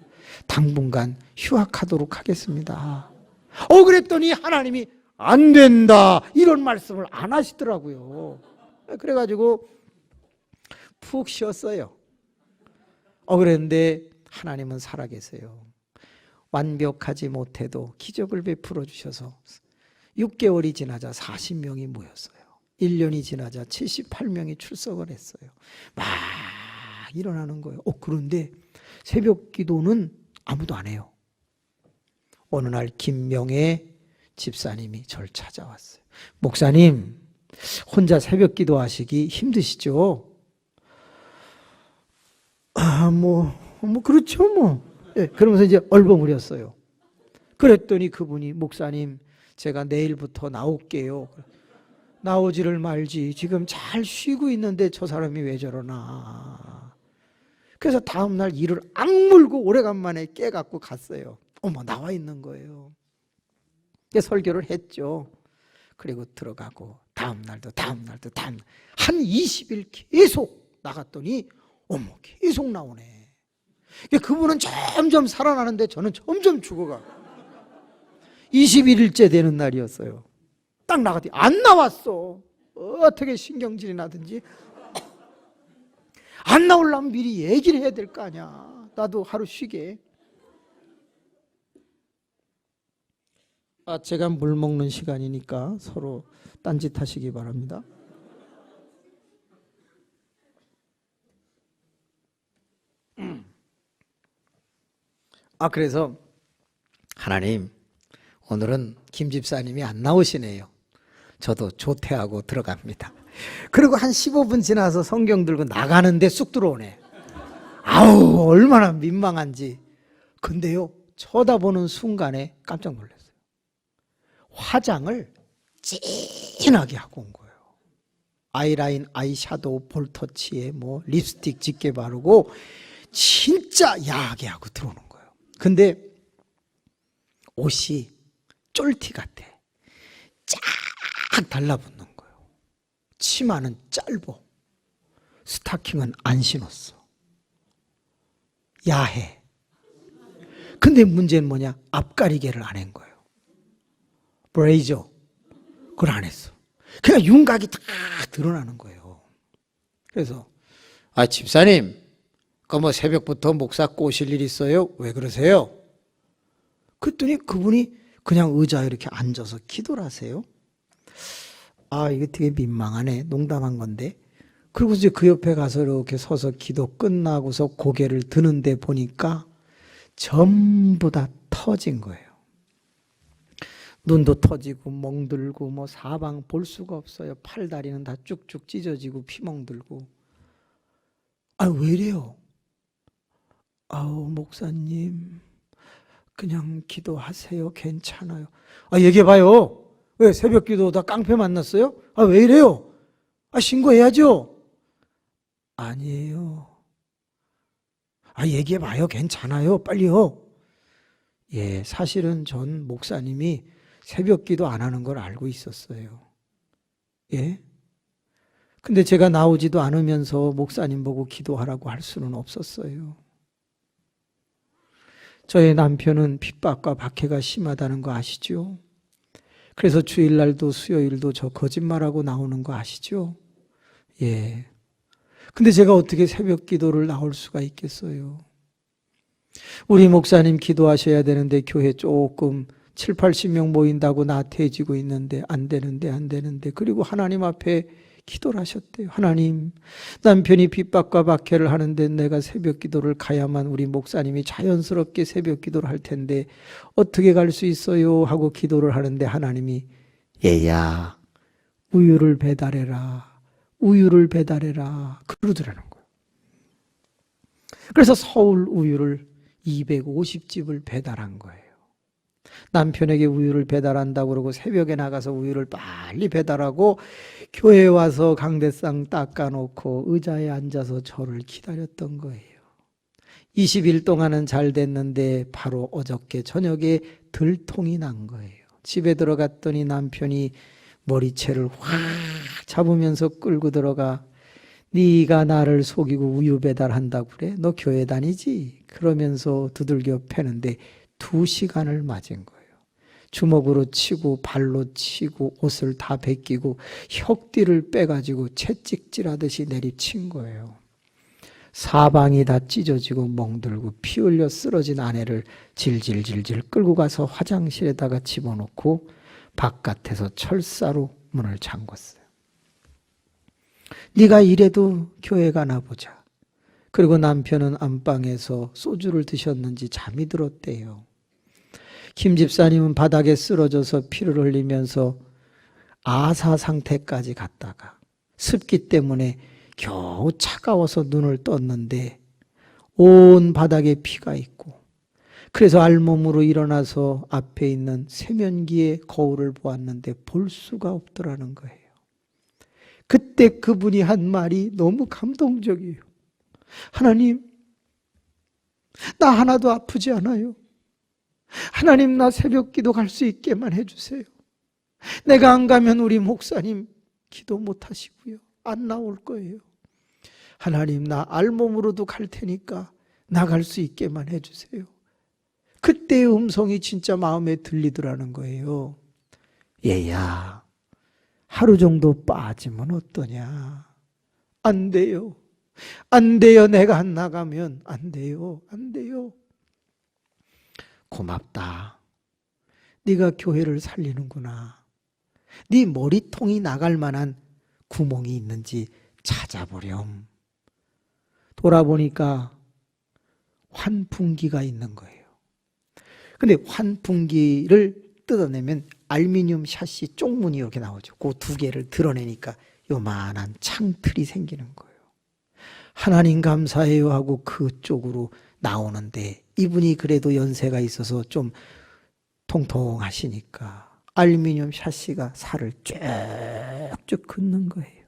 당분간 휴학하도록 하겠습니다. 그랬더니 하나님이 안 된다 이런 말씀을 안 하시더라고요. 그래가지고 푹 쉬었어요. 그랬는데 하나님은 살아계세요. 완벽하지 못해도 기적을 베풀어 주셔서 6개월이 지나자 40명이 모였어요. 1년이 지나자 78명이 출석을 했어요. 막 일어나는 거예요. 그런데 새벽 기도는 아무도 안 해요. 어느 날 김명애 집사님이 저를 찾아왔어요. 목사님, 혼자 새벽 기도하시기 힘드시죠? 그렇죠, 예, 그러면서 이제 얼버무렸어요. 그랬더니 그분이, 목사님, 제가 내일부터 나올게요. 나오지를 말지. 지금 잘 쉬고 있는데 저 사람이 왜 저러나. 그래서 다음날 이를 악물고 오래간만에 깨갖고 갔어요. 나와 있는 거예요. 설교를 했죠. 그리고 들어가고 다음날도 한 20일 계속 나갔더니 계속 나오네. 그분은 점점 살아나는데 저는 점점 죽어가. 21일째 되는 날이었어요. 딱 나갔더니 안 나왔어. 어떻게 신경질이 나든지. 안 나오려면 미리 얘기를 해야 될 거 아니야. 나도 하루 쉬게. 제가 물 먹는 시간이니까 서로 딴짓 하시기 바랍니다. 그래서 하나님, 오늘은 김 집사님이 안 나오시네요. 저도 조퇴하고 들어갑니다. 그리고 한 15분 지나서 성경 들고 나가는데 쑥 들어오네. 얼마나 민망한지. 근데요, 쳐다보는 순간에 깜짝 놀랐어요. 화장을 진하게 하고 온 거예요. 아이라인, 아이샤도우, 볼터치에 뭐 립스틱 짙게 바르고 진짜 야하게 하고 들어오는 거예요. 근데 옷이 쫄티 같아. 쫙 달라붙는 거예요. 치마는 짧어. 스타킹은 안 신었어. 야해. 근데 문제는 뭐냐? 앞가리개를 안 한 거예요. 브레이저. 그걸 안 했어. 그냥 윤곽이 다 드러나는 거예요. 그래서 집사님, 그 뭐 새벽부터 목사 꼬실 일 있어요? 왜 그러세요? 그랬더니 그분이 그냥 의자에 이렇게 앉아서 기도를 하세요. 이게 되게 민망하네. 농담한 건데. 그리고 이제 그 옆에 가서 이렇게 서서 기도 끝나고서 고개를 드는데 보니까 전부 다 터진 거예요. 눈도 터지고 멍들고 뭐 사방 볼 수가 없어요. 팔다리는 다 쭉쭉 찢어지고 피멍들고. 왜 이래요? 목사님 그냥 기도하세요. 괜찮아요. 얘기해봐요. 왜 새벽 기도다 깡패 만났어요? 왜 이래요? 신고해야죠. 아니에요. 얘기해봐요. 괜찮아요. 빨리요. 예, 사실은 전 목사님이 새벽 기도 안 하는 걸 알고 있었어요. 예? 근데 제가 나오지도 않으면서 목사님 보고 기도하라고 할 수는 없었어요. 저의 남편은 핍박과 박해가 심하다는 거 아시죠? 그래서 주일날도 수요일도 저 거짓말하고 나오는 거 아시죠? 예. 근데 제가 어떻게 새벽 기도를 나올 수가 있겠어요? 우리 목사님 기도하셔야 되는데 교회 조금 7, 80명 모인다고 나태해지고 있는데 안 되는데 그리고 하나님 앞에 기도를 하셨대요. 하나님, 남편이 핍박과 박해를 하는데 내가 새벽 기도를 가야만 우리 목사님이 자연스럽게 새벽 기도를 할 텐데 어떻게 갈 수 있어요? 하고 기도를 하는데 하나님이 얘야, 우유를 배달해라. 우유를 배달해라. 그러더라는 거예요. 그래서 서울 우유를 250집을 배달한 거예요. 남편에게 우유를 배달한다고 그러고 새벽에 나가서 우유를 빨리 배달하고 교회에 와서 강대상 닦아놓고 의자에 앉아서 저를 기다렸던 거예요. 20일 동안은 잘 됐는데 바로 어저께 저녁에 들통이 난 거예요. 집에 들어갔더니 남편이 머리채를 확 잡으면서 끌고 들어가 네가 나를 속이고 우유 배달한다고 그래? 너 교회 다니지? 그러면서 두들겨 패는데 2시간을 맞은 거예요. 주먹으로 치고 발로 치고 옷을 다 벗기고 혁띠를 빼가지고 채찍질하듯이 내리친 거예요. 사방이 다 찢어지고 멍들고 피 흘려 쓰러진 아내를 질질질질 끌고 가서 화장실에다가 집어넣고 바깥에서 철사로 문을 잠궜어요. 네가 이래도 교회 가나 보자. 그리고 남편은 안방에서 소주를 드셨는지 잠이 들었대요. 김 집사님은 바닥에 쓰러져서 피를 흘리면서 아사 상태까지 갔다가 습기 때문에 겨우 차가워서 눈을 떴는데 온 바닥에 피가 있고 그래서 알몸으로 일어나서 앞에 있는 세면기에 거울을 보았는데 볼 수가 없더라는 거예요. 그때 그분이 한 말이 너무 감동적이에요. 하나님, 나 하나도 아프지 않아요. 하나님, 나 새벽 기도 갈 수 있게만 해주세요. 내가 안 가면 우리 목사님 기도 못 하시고요. 안 나올 거예요. 하나님, 나 알몸으로도 갈 테니까 나갈 수 있게만 해주세요. 그때의 음성이 진짜 마음에 들리더라는 거예요. 얘야, 하루 정도 빠지면 어떠냐? 안 돼요. 안 돼요. 내가 안 나가면 안 돼요. 안 돼요. 고맙다. 네가 교회를 살리는구나. 네 머리통이 나갈 만한 구멍이 있는지 찾아보렴. 돌아보니까 환풍기가 있는 거예요. 근데 환풍기를 뜯어내면 알루미늄 샷시 쪽문이 이렇게 나오죠. 그 2개를 드러내니까 요만한 창틀이 생기는 거예요. 하나님 감사해요 하고 그쪽으로 나오는데 이분이 그래도 연세가 있어서 좀 통통하시니까 알루미늄 샷시가 살을 쭉쭉 긋는 거예요.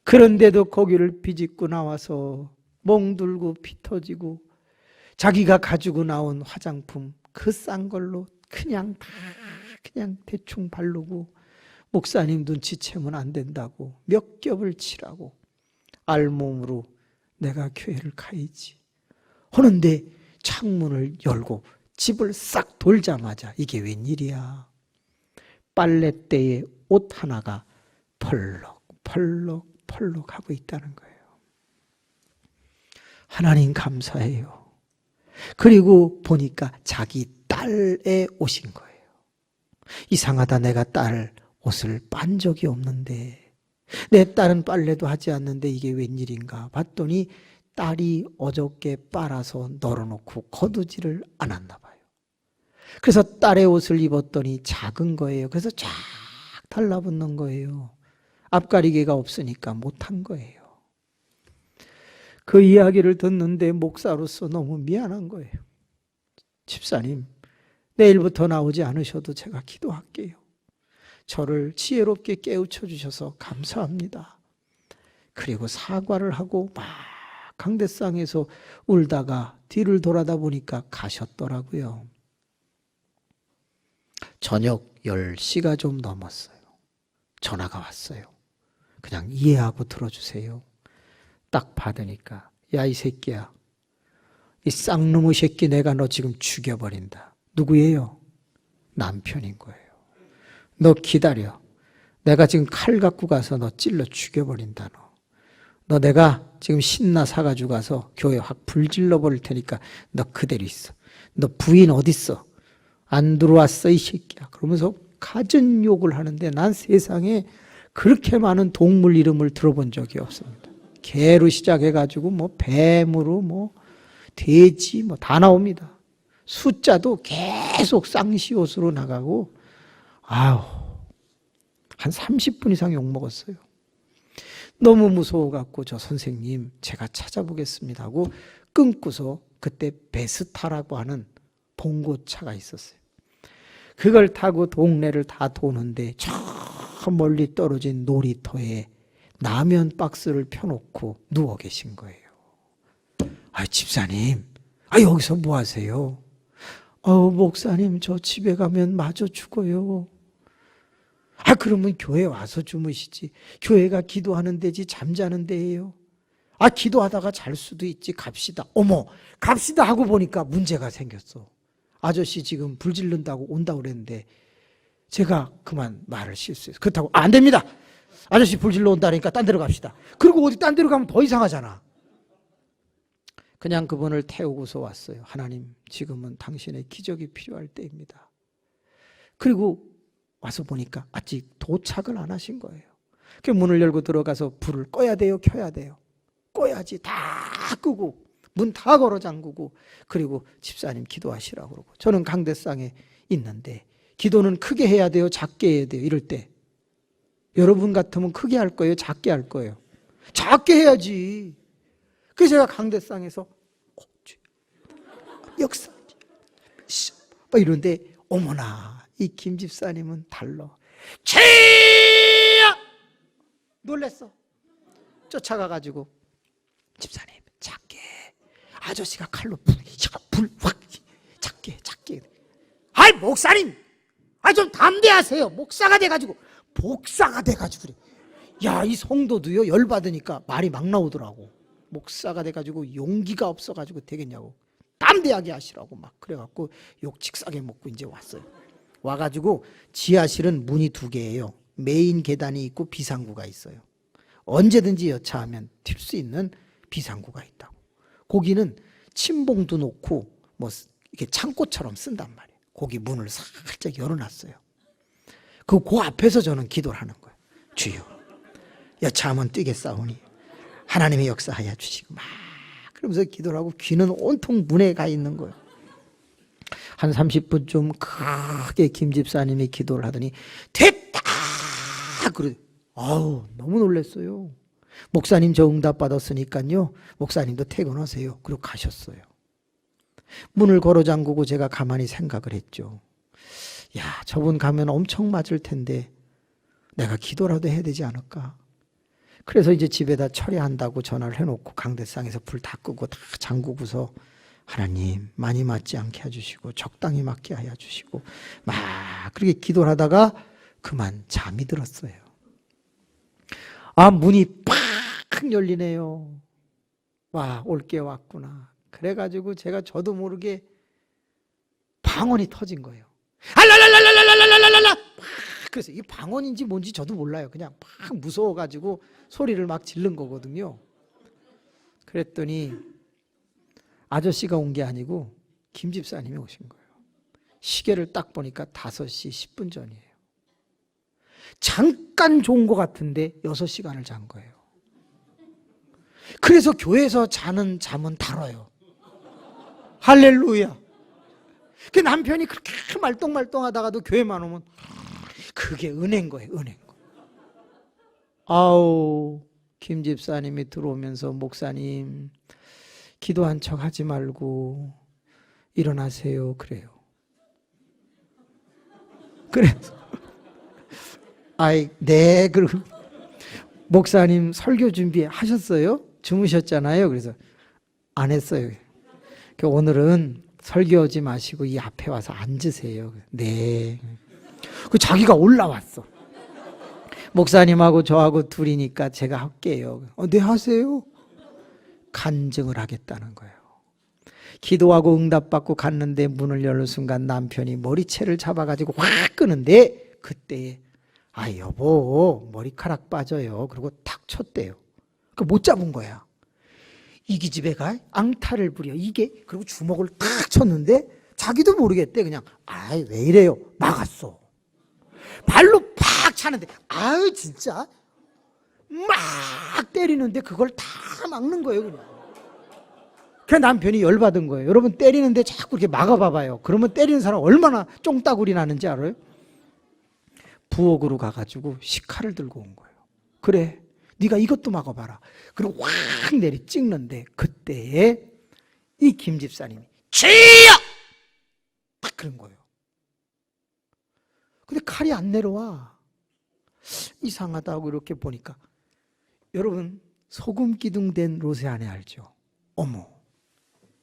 그런데도 고기를 비집고 나와서 멍들고 피 터지고 자기가 가지고 나온 화장품 그 싼 걸로 그냥 대충 바르고 목사님 눈치채면 안 된다고 몇 겹을 칠하고 알몸으로 내가 교회를 가야지 하는데 창문을 열고 집을 싹 돌자마자 이게 웬일이야. 빨랫대에 옷 하나가 펄럭 하고 있다는 거예요. 하나님 감사해요. 그리고 보니까 자기 딸의 옷인 거예요. 이상하다. 내가 딸 옷을 빤 적이 없는데 내 딸은 빨래도 하지 않는데 이게 웬일인가 봤더니 딸이 어저께 빨아서 널어놓고 거두지를 않았나 봐요. 그래서 딸의 옷을 입었더니 작은 거예요. 그래서 쫙 달라붙는 거예요. 앞가리개가 없으니까 못한 거예요. 그 이야기를 듣는데 목사로서 너무 미안한 거예요. 집사님, 내일부터 나오지 않으셔도 제가 기도할게요. 저를 지혜롭게 깨우쳐 주셔서 감사합니다. 그리고 사과를 하고 막 강대상에서 울다가 뒤를 돌아다 보니까 가셨더라고요. 저녁 10시가 좀 넘었어요. 전화가 왔어요. 그냥 이해하고 들어주세요. 딱 받으니까 야, 이 새끼야. 이 쌍놈의 새끼 내가 너 지금 죽여버린다. 누구예요? 남편인 거예요. 너 기다려. 내가 지금 칼 갖고 가서 너 찔러 죽여버린다. 너 내가 지금 신나 사가지고 가서 교회 확 불질러 버릴 테니까 너 그대로 있어. 너 부인 어딨어? 안 들어왔어 이 새끼야. 그러면서 갖은 욕을 하는데 난 세상에 그렇게 많은 동물 이름을 들어본 적이 없습니다. 개로 시작해가지고 뭐 뱀으로 뭐 돼지 뭐 다 나옵니다. 숫자도 계속 쌍시옷으로 나가고 아우 한 30분 이상 욕먹었어요. 너무 무서워갖고 저 선생님 제가 찾아보겠습니다 하고 끊고서 그때 베스타라고 하는 봉고차가 있었어요. 그걸 타고 동네를 다 도는데 저 멀리 떨어진 놀이터에 라면 박스를 펴놓고 누워 계신 거예요. 아, 집사님, 여기서 뭐 하세요? 목사님, 저 집에 가면 마저 죽어요. 그러면 교회 와서 주무시지. 교회가 기도하는 데지 잠자는 데예요. 기도하다가 잘 수도 있지. 갑시다. 어머, 갑시다 하고 보니까 문제가 생겼어. 아저씨 지금 불 지른다고 온다고 그랬는데 제가 그만 말을 실수해서 그렇다고 안 됩니다. 아저씨 불 질러 온다니까 딴 데로 갑시다. 그리고 어디 딴 데로 가면 더 이상하잖아. 그냥 그분을 태우고서 왔어요. 하나님, 지금은 당신의 기적이 필요할 때입니다. 그리고 와서 보니까 아직 도착을 안 하신 거예요. 그 문을 열고 들어가서 불을 꺼야 돼요? 켜야 돼요? 꺼야지. 다 끄고 문 다 걸어 잠그고 그리고 집사님 기도하시라고 그러고 저는 강대상에 있는데 기도는 크게 해야 돼요? 작게 해야 돼요? 이럴 때 여러분 같으면 크게 할 거예요? 작게 할 거예요? 작게 해야지. 그래서 제가 강대상에서 역사 막 이러는데 어머나 이 김 집사님은 달라. 놀랬어. 쫓아가가지고 집사님 작게 아저씨가 칼로 불 확 작게 목사님 좀 담대하세요. 목사가 돼가지고 복사가 돼가지고 그래. 야, 이 성도도요 열받으니까 말이 막 나오더라고. 목사가 돼가지고 용기가 없어가지고 되겠냐고. 담대하게 하시라고 막 그래갖고 욕 직사게 먹고 이제 왔어요. 와가지고 지하실은 문이 2개예요. 메인 계단이 있고 비상구가 있어요. 언제든지 여차하면 튈 수 있는 비상구가 있다고. 거기는 침봉도 놓고 뭐 이렇게 창고처럼 쓴단 말이에요. 거기 문을 살짝 열어놨어요. 그 앞에서 저는 기도를 하는 거예요. 주여, 여차하면 뛰겠사오니 하나님의 역사하여 주시고 막 그러면서 기도를 하고 귀는 온통 문에 가 있는 거예요. 한 30분 좀 크게 김 집사님이 기도를 하더니 됐다 그래. 너무 놀랐어요. 목사님 저 응답 받았으니까요 목사님도 퇴근하세요. 그리고 가셨어요. 문을 걸어 잠그고 제가 가만히 생각을 했죠. 야, 저분 가면 엄청 맞을 텐데 내가 기도라도 해야 되지 않을까. 그래서 이제 집에다 처리한다고 전화를 해놓고 강대상에서 불 다 끄고 다 잠그고서 하나님 많이 맞지 않게 해주시고 적당히 맞게 하여 주시고 막 그렇게 기도를 하다가 그만 잠이 들었어요. 아, 문이 팍 열리네요. 와, 올게 왔구나. 그래가지고 저도 모르게 방언이 터진 거예요. 알랄랄랄랄랄랄랄랄랄. 그래서 이게 방언인지 뭔지 저도 몰라요. 그냥 막 무서워가지고 소리를 막 지른 거거든요. 그랬더니 아저씨가 온 게 아니고 김 집사님이 오신 거예요. 시계를 딱 보니까 5시 10분 전이에요. 잠깐 좋은 것 같은데 6시간을 잔 거예요. 그래서 교회에서 자는 잠은 달아요. 할렐루야. 그 남편이 그렇게 말똥말똥하다가도 교회만 오면 그게 은혜인 거예요. 은혜인 거. 아우, 김 집사님이 들어오면서 목사님 기도한 척 하지 말고 일어나세요. 그래요. 그래서 네. 그리고 목사님 설교 준비하셨어요? 주무셨잖아요. 그래서 안 했어요. 오늘은 설교하지 마시고 이 앞에 와서 앉으세요. 네. 그 자기가 올라왔어. 목사님하고 저하고 둘이니까 제가 할게요. 네, 하세요. 간증을 하겠다는 거예요. 기도하고 응답받고 갔는데 문을 여는 순간 남편이 머리채를 잡아가지고 확 끄는데 그때 여보 머리카락 빠져요. 그리고 탁 쳤대요. 못 잡은 거야. 이 기집애 가 앙탈을 부려. 이게 그리고 주먹을 탁 쳤는데 자기도 모르겠대. 그냥 왜 이래요. 막았어. 발로 팍 차는데 진짜 막 때리는데 그걸 다 막는 거예요. 그냥 남편이 열받은 거예요. 여러분 때리는데 자꾸 이렇게 막아봐봐요. 그러면 때리는 사람 얼마나 쫑따구리 나는지 알아요? 부엌으로 가가지고 식칼을 들고 온 거예요. 그래, 네가 이것도 막아봐라. 그리고 확 내리 찍는데 그때에 이 김 집사님이 주여! 딱 그런 거예요. 근데 칼이 안 내려와. 이상하다고 이렇게 보니까 여러분 소금 기둥된 로제 안에 알죠? 어머,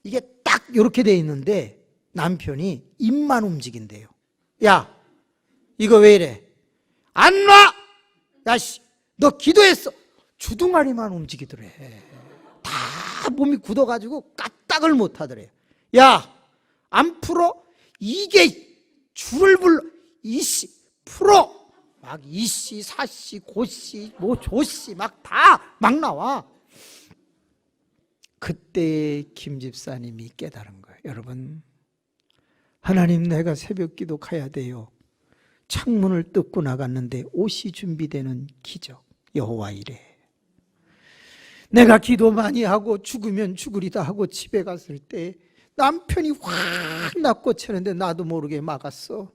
이게 딱 이렇게 돼 있는데 남편이 입만 움직인대요. 야, 이거 왜 이래? 안 놔! 야, 너 기도했어. 주둥아리만 움직이더래. 다 몸이 굳어가지고 까딱을 못 하더래. 야, 안 풀어? 이게 줄을 불러. 이씨, 풀어! 막 이씨, 사씨, 고씨, 조씨 막 다 막 나와. 그때 김 집사님이 깨달은 거예요. 여러분, 하나님 내가 새벽 기도 가야 돼요. 창문을 뜯고 나갔는데 옷이 준비되는 기적. 여호와 이래. 내가 기도 많이 하고 죽으면 죽으리다 하고 집에 갔을 때 남편이 확 납고 치는데 나도 모르게 막았어.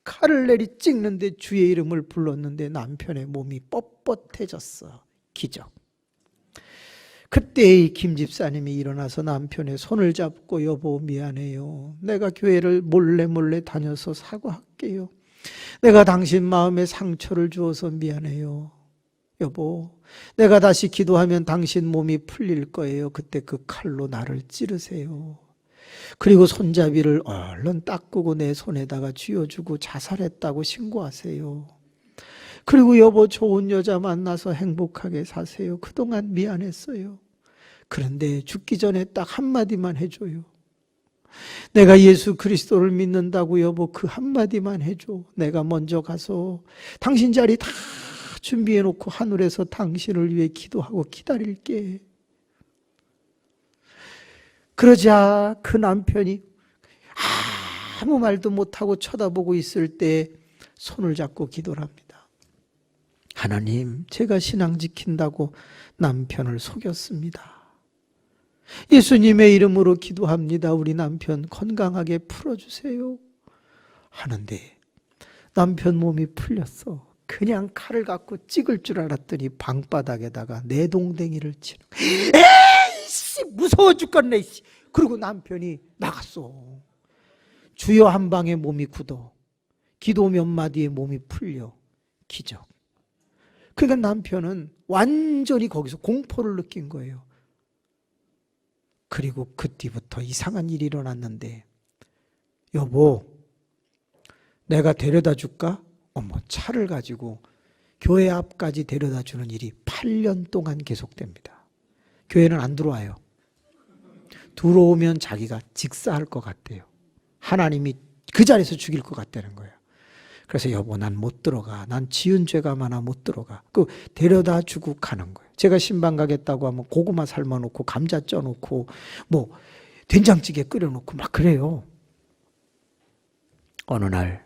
칼을 내리 찍는데 주의 이름을 불렀는데 남편의 몸이 뻣뻣해졌어. 기적. 그때 이 김 집사님이 일어나서 남편의 손을 잡고 여보 미안해요. 내가 교회를 몰래 다녀서 사과할게요. 내가 당신 마음에 상처를 주어서 미안해요. 여보, 내가 다시 기도하면 당신 몸이 풀릴 거예요. 그때 그 칼로 나를 찌르세요. 그리고 손잡이를 얼른 닦고 내 손에다가 쥐어주고 자살했다고 신고하세요. 그리고 여보 좋은 여자 만나서 행복하게 사세요. 그동안 미안했어요. 그런데 죽기 전에 딱 한마디만 해줘요. 내가 예수 그리스도를 믿는다고 여보 그 한마디만 해줘. 내가 먼저 가서 당신 자리 다 준비해놓고 하늘에서 당신을 위해 기도하고 기다릴게. 그러자 그 남편이 아무 말도 못하고 쳐다보고 있을 때 손을 잡고 기도를 합니다. 하나님, 제가 신앙 지킨다고 남편을 속였습니다. 예수님의 이름으로 기도합니다. 우리 남편 건강하게 풀어주세요. 하는데 남편 몸이 풀렸어. 그냥 칼을 갖고 찍을 줄 알았더니 방바닥에다가 내동댕이를 치는 거야. 에이씨, 무서워 죽겠네. 그리고 남편이 나갔어. 주여 한 방에 몸이 굳어. 기도 몇 마디에 몸이 풀려. 기적. 그러니까 남편은 완전히 거기서 공포를 느낀 거예요. 그리고 그 뒤부터 이상한 일이 일어났는데, 여보, 내가 데려다 줄까? 어머, 차를 가지고 교회 앞까지 데려다 주는 일이 8년 동안 계속됩니다. 교회는 안 들어와요. 들어오면 자기가 직사할 것 같대요. 하나님이 그 자리에서 죽일 것 같다는 거예요. 그래서 여보, 난 못 들어가. 난 지은 죄가 많아 못 들어가. 그 데려다 주고 가는 거예요. 제가 신방 가겠다고 하면 고구마 삶아놓고 감자 쪄놓고 뭐 된장찌개 끓여놓고 막 그래요. 어느 날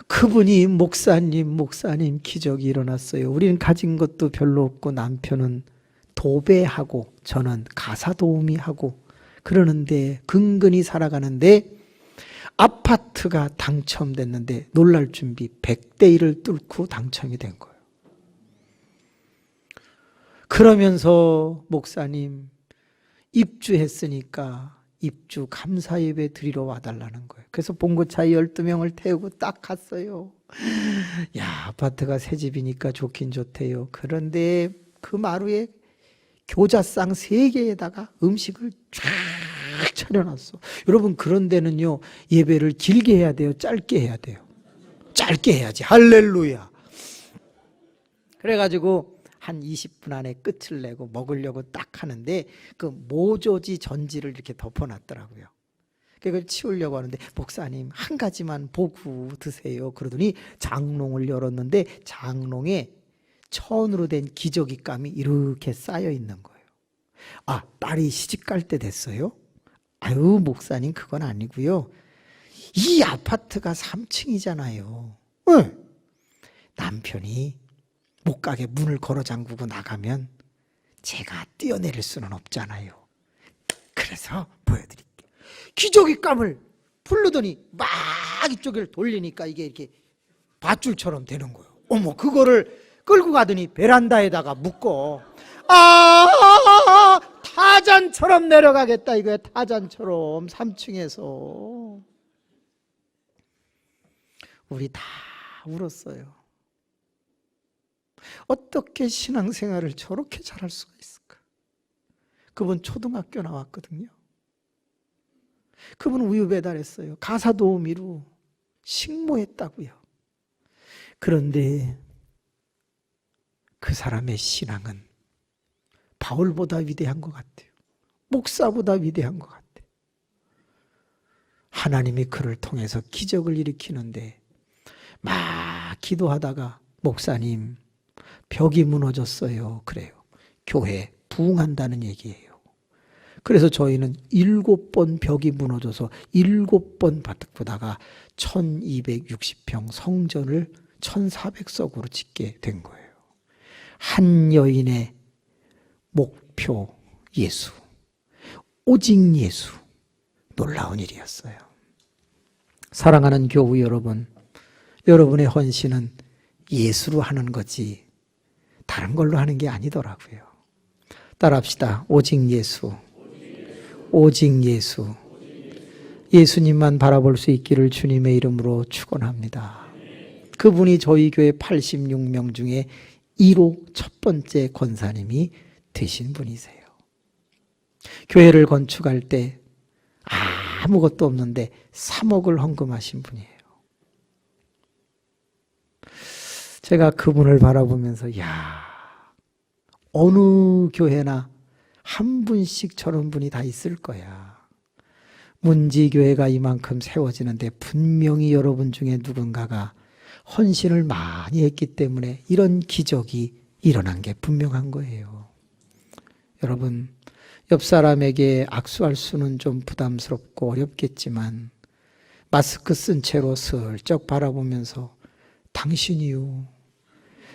그분이 목사님 기적이 일어났어요. 우리는 가진 것도 별로 없고 남편은 도배하고 저는 가사 도우미 하고 그러는데 근근히 살아가는데 아파트가 당첨됐는데 놀랄 준비 100대 1을 뚫고 당첨이 된 거예요. 그러면서 목사님 입주했으니까 입주 감사 예배 드리러 와달라는 거예요. 그래서 봉고차 12명을 태우고 딱 갔어요. 야, 아파트가 새 집이니까 좋긴 좋대요. 그런데 그 마루에 교자상 3개에다가 음식을 쫙 차려놨어. 여러분, 그런 데는요, 예배를 길게 해야 돼요? 짧게 해야 돼요? 짧게 해야지. 할렐루야. 그래가지고 한 20분 안에 끝을 내고 먹으려고 딱 하는데 그 모조지 전지를 이렇게 덮어놨더라고요. 그걸 치우려고 하는데 목사님 한 가지만 보고 드세요. 그러더니 장롱을 열었는데 장롱에 천으로 된 기저귀감이 이렇게 쌓여 있는 거예요. 아, 딸이 시집 갈 때 됐어요? 아유, 목사님 그건 아니고요. 이 아파트가 3층이잖아요. 네. 남편이 못 가게 문을 걸어 잠그고 나가면 제가 뛰어내릴 수는 없잖아요. 그래서 보여드릴게요. 기저귀감을 부르더니 막 이쪽을 돌리니까 이게 이렇게 밧줄처럼 되는 거예요. 어머, 그거를 끌고 가더니 베란다에다가 묶어. 타잔처럼 내려가겠다 이거야. 타잔처럼 3층에서. 우리 다 울었어요. 어떻게 신앙생활을 저렇게 잘할 수가 있을까? 그분 초등학교 나왔거든요. 그분 우유 배달했어요. 가사 도우미로 식모했다고요. 그런데 그 사람의 신앙은 바울보다 위대한 것 같아요. 목사보다 위대한 것 같아요. 하나님이 그를 통해서 기적을 일으키는데 막 기도하다가 목사님 벽이 무너졌어요. 그래요. 교회 부흥한다는 얘기예요. 그래서 저희는 7번 벽이 무너져서 7번 바닥보다가 1260평 성전을 1400석으로 짓게 된 거예요. 한 여인의 목표 예수, 오직 예수, 놀라운 일이었어요. 사랑하는 교우 여러분, 여러분의 헌신은 예수로 하는 거지 다른 걸로 하는 게 아니더라고요. 따라합시다. 오직 예수, 오직 예수. 예수님만 바라볼 수 있기를 주님의 이름으로 축원합니다. 그분이 저희 교회 86명 중에 1호 첫 번째 권사님이 되신 분이세요. 교회를 건축할 때 아무것도 없는데 3억을 헌금하신 분이에요. 제가 그분을 바라보면서 어느 교회나 한 분씩 저런 분이 다 있을 거야. 문지교회가 이만큼 세워지는데 분명히 여러분 중에 누군가가 헌신을 많이 했기 때문에 이런 기적이 일어난 게 분명한 거예요. 여러분, 옆 사람에게 악수할 수는 좀 부담스럽고 어렵겠지만 마스크 쓴 채로 슬쩍 바라보면서 당신이요,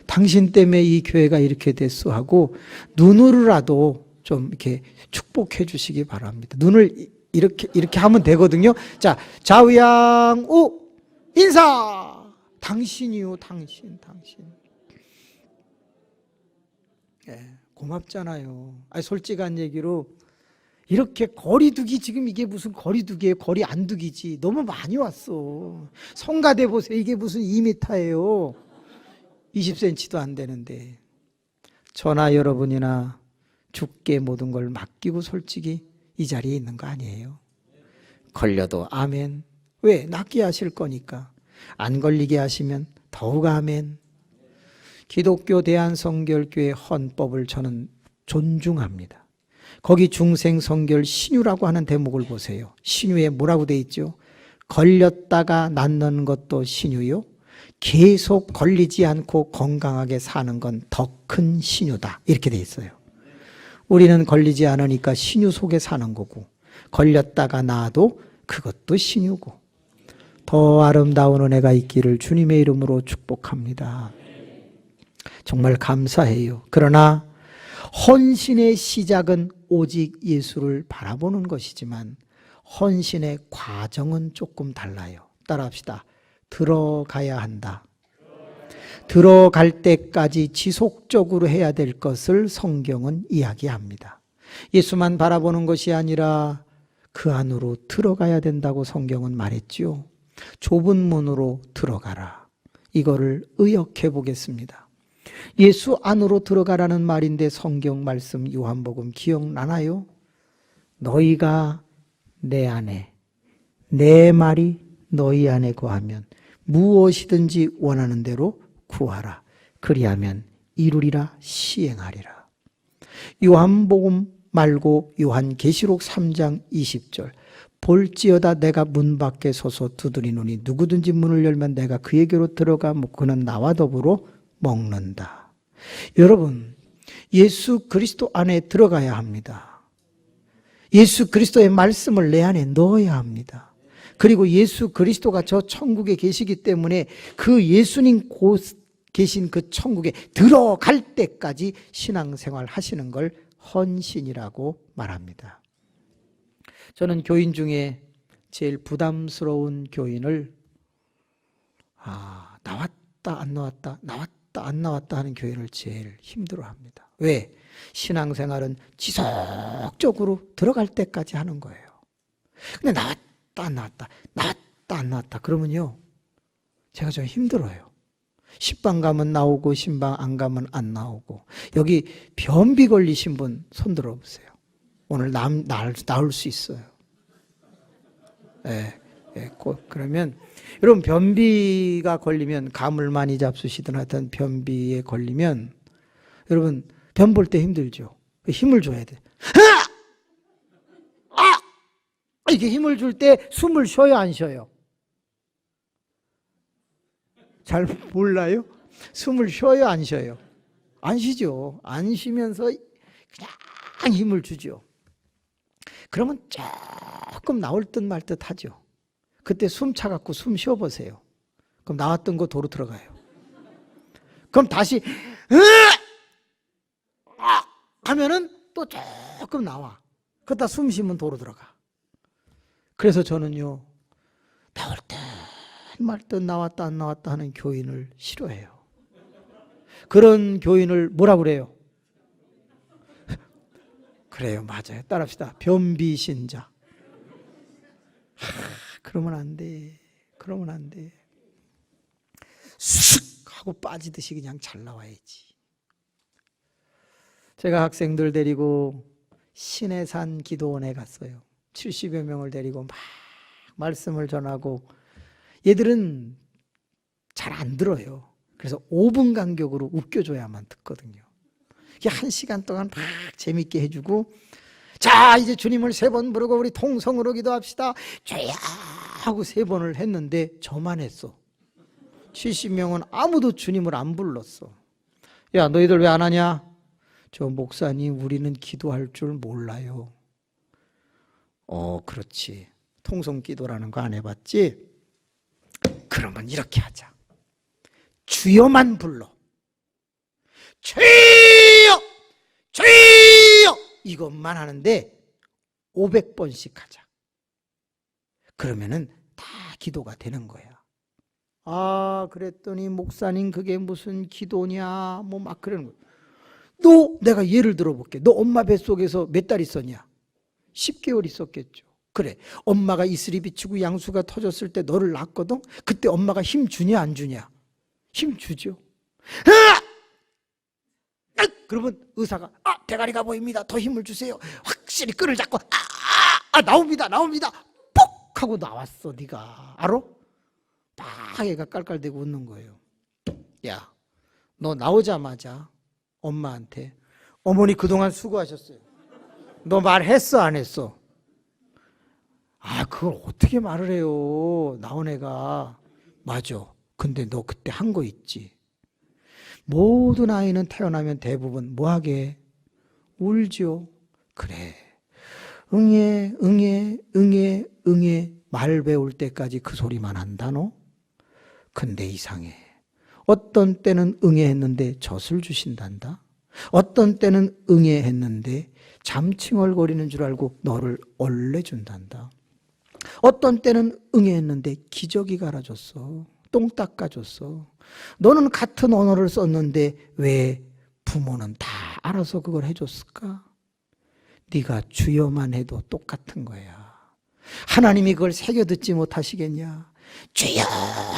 당신 때문에 이 교회가 이렇게 됐어 하고 눈으로라도 좀 이렇게 축복해 주시기 바랍니다. 눈을 이렇게 하면 되거든요. 자, 좌우양 우 인사. 당신이요, 당신. 예, 고맙잖아요. 솔직한 얘기로 이렇게 거리두기, 지금 이게 무슨 거리두기예요? 거리 안 두기지. 너무 많이 왔어. 성가대 보세요. 이게 무슨 2m예요. 20cm도 안 되는데 저나 여러분이나 주께 모든 걸 맡기고 솔직히 이 자리에 있는 거 아니에요? 걸려도 아멘. 왜? 낫게 하실 거니까. 안 걸리게 하시면 더욱 아멘. 기독교 대한성결교회 헌법을 저는 존중합니다. 거기 중생성결 신유라고 하는 대목을 보세요. 신유에 뭐라고 돼 있죠? 걸렸다가 낫는 것도 신유요. 계속 걸리지 않고 건강하게 사는 건 더 큰 신유다. 이렇게 돼 있어요. 우리는 걸리지 않으니까 신유 속에 사는 거고, 걸렸다가 나도 그것도 신유고, 더 아름다운 은혜가 있기를 주님의 이름으로 축복합니다. 정말 감사해요. 그러나 헌신의 시작은 오직 예수를 바라보는 것이지만 헌신의 과정은 조금 달라요. 따라합시다. 들어가야 한다. 들어갈 때까지 지속적으로 해야 될 것을 성경은 이야기합니다. 예수만 바라보는 것이 아니라 그 안으로 들어가야 된다고 성경은 말했지요. 좁은 문으로 들어가라. 이거를 의역해 보겠습니다. 예수 안으로 들어가라는 말인데 성경 말씀 요한복음 기억나나요? 너희가 내 안에, 내 말이 너희 안에 거하면 무엇이든지 원하는 대로 구하라. 그리하면 이루리라, 시행하리라. 요한복음 말고 요한계시록 3장 20절. 볼지어다 내가 문 밖에 서서 두드리노니 누구든지 문을 열면 내가 그에게로 들어가 그는 나와 더불어 먹는다. 여러분, 예수 그리스도 안에 들어가야 합니다. 예수 그리스도의 말씀을 내 안에 넣어야 합니다. 그리고 예수 그리스도가 저 천국에 계시기 때문에 그 예수님 곧 계신 그 천국에 들어갈 때까지 신앙생활 하시는 걸 헌신이라고 말합니다. 저는 교인 중에 제일 부담스러운 교인을 나왔다 안 나왔다 나왔다 안 나왔다 하는 교인을 제일 힘들어합니다. 왜? 신앙생활은 지속적으로 들어갈 때까지 하는 거예요. 근데 나왔다 안 나왔다 나왔다 안 나왔다 그러면요 제가 좀 힘들어요. 10방 가면 나오고 10방 안 가면 안 나오고. 여기 변비 걸리신 분 손 들어보세요. 오늘 나올 수 있어요. 그러면 여러분 변비가 걸리면 감을 많이 잡수시든 하여튼 변비에 걸리면 여러분 변 볼 때 힘들죠. 힘을 줘야 돼. 이렇게 힘을 줄 때 숨을 쉬어요 안 쉬어요? 잘 몰라요? 숨을 쉬어요 안 쉬어요? 안 쉬죠. 안 쉬면서 그냥 힘을 주죠. 그러면 조금 나올 듯 말 듯 하죠. 그때 숨 차갖고 숨 쉬어보세요. 그럼 나왔던 거 도로 들어가요. 그럼 다시 하면은 또 조금 나와. 그러다 숨 쉬면 도로 들어가. 그래서 저는요 나올 듯 말 듯 나왔다 안 나왔다 하는 교인을 싫어해요. 그런 교인을 뭐라 그래요? 그래요, 맞아요. 따라합시다. 변비신자. 그러면 안 돼. 그러면 안 돼. 쓱 하고 빠지듯이 그냥 잘 나와야지. 제가 학생들 데리고 신해산 기도원에 갔어요. 70여 명을 데리고 막 말씀을 전하고 얘들은 잘 안 들어요. 그래서 5분 간격으로 웃겨줘야만 듣거든요. 이게 1시간 동안 막 재밌게 해주고 자 이제 주님을 3번 부르고 우리 통성으로 기도합시다. 주야 하고 3번을 했는데 저만 했어. 70명은 아무도 주님을 안 불렀어. 야 너희들 왜 안 하냐? 저 목사님 우리는 기도할 줄 몰라요. 그렇지. 통성 기도라는 거 안 해봤지? 그러면 이렇게 하자. 주여만 불러. 주여! 주여! 이것만 하는데 500번씩 하자. 그러면은 다 기도가 되는 거야. 그랬더니 목사님 그게 무슨 기도냐 뭐 막 그러는 거야. 내가 예를 들어볼게. 너 엄마 뱃속에서 몇 달 있었냐? 10개월 있었겠죠. 그래. 엄마가 이슬이 비치고 양수가 터졌을 때 너를 낳았거든? 그때 엄마가 힘 주냐 안 주냐? 힘 주죠. 그러면 의사가 대가리가 보입니다. 더 힘을 주세요. 확실히 끈을 잡고 나옵니다. 뽁 하고 나왔어. 네가 알아? 막 얘가 깔깔대고 웃는 거예요. 야, 너 나오자마자 엄마한테 어머니 그동안 수고하셨어요. 너 말했어 안 했어? 그걸 어떻게 말을 해요. 나온 애가. 맞아. 근데 너 그때 한 거 있지. 모든 아이는 태어나면 대부분 뭐하게? 울죠. 그래. 응애 말 배울 때까지 그 소리만 한다 너? 근데 이상해. 어떤 때는 응애했는데 젖을 주신단다. 어떤 때는 응애했는데 잠칭얼거리는 줄 알고 너를 얼레준단다. 어떤 때는 응애했는데 기저귀 갈아줬어. 똥 닦아줬어. 너는 같은 언어를 썼는데 왜 부모는 다 알아서 그걸 해줬을까? 네가 주여만 해도 똑같은 거야. 하나님이 그걸 새겨 듣지 못하시겠냐? 주여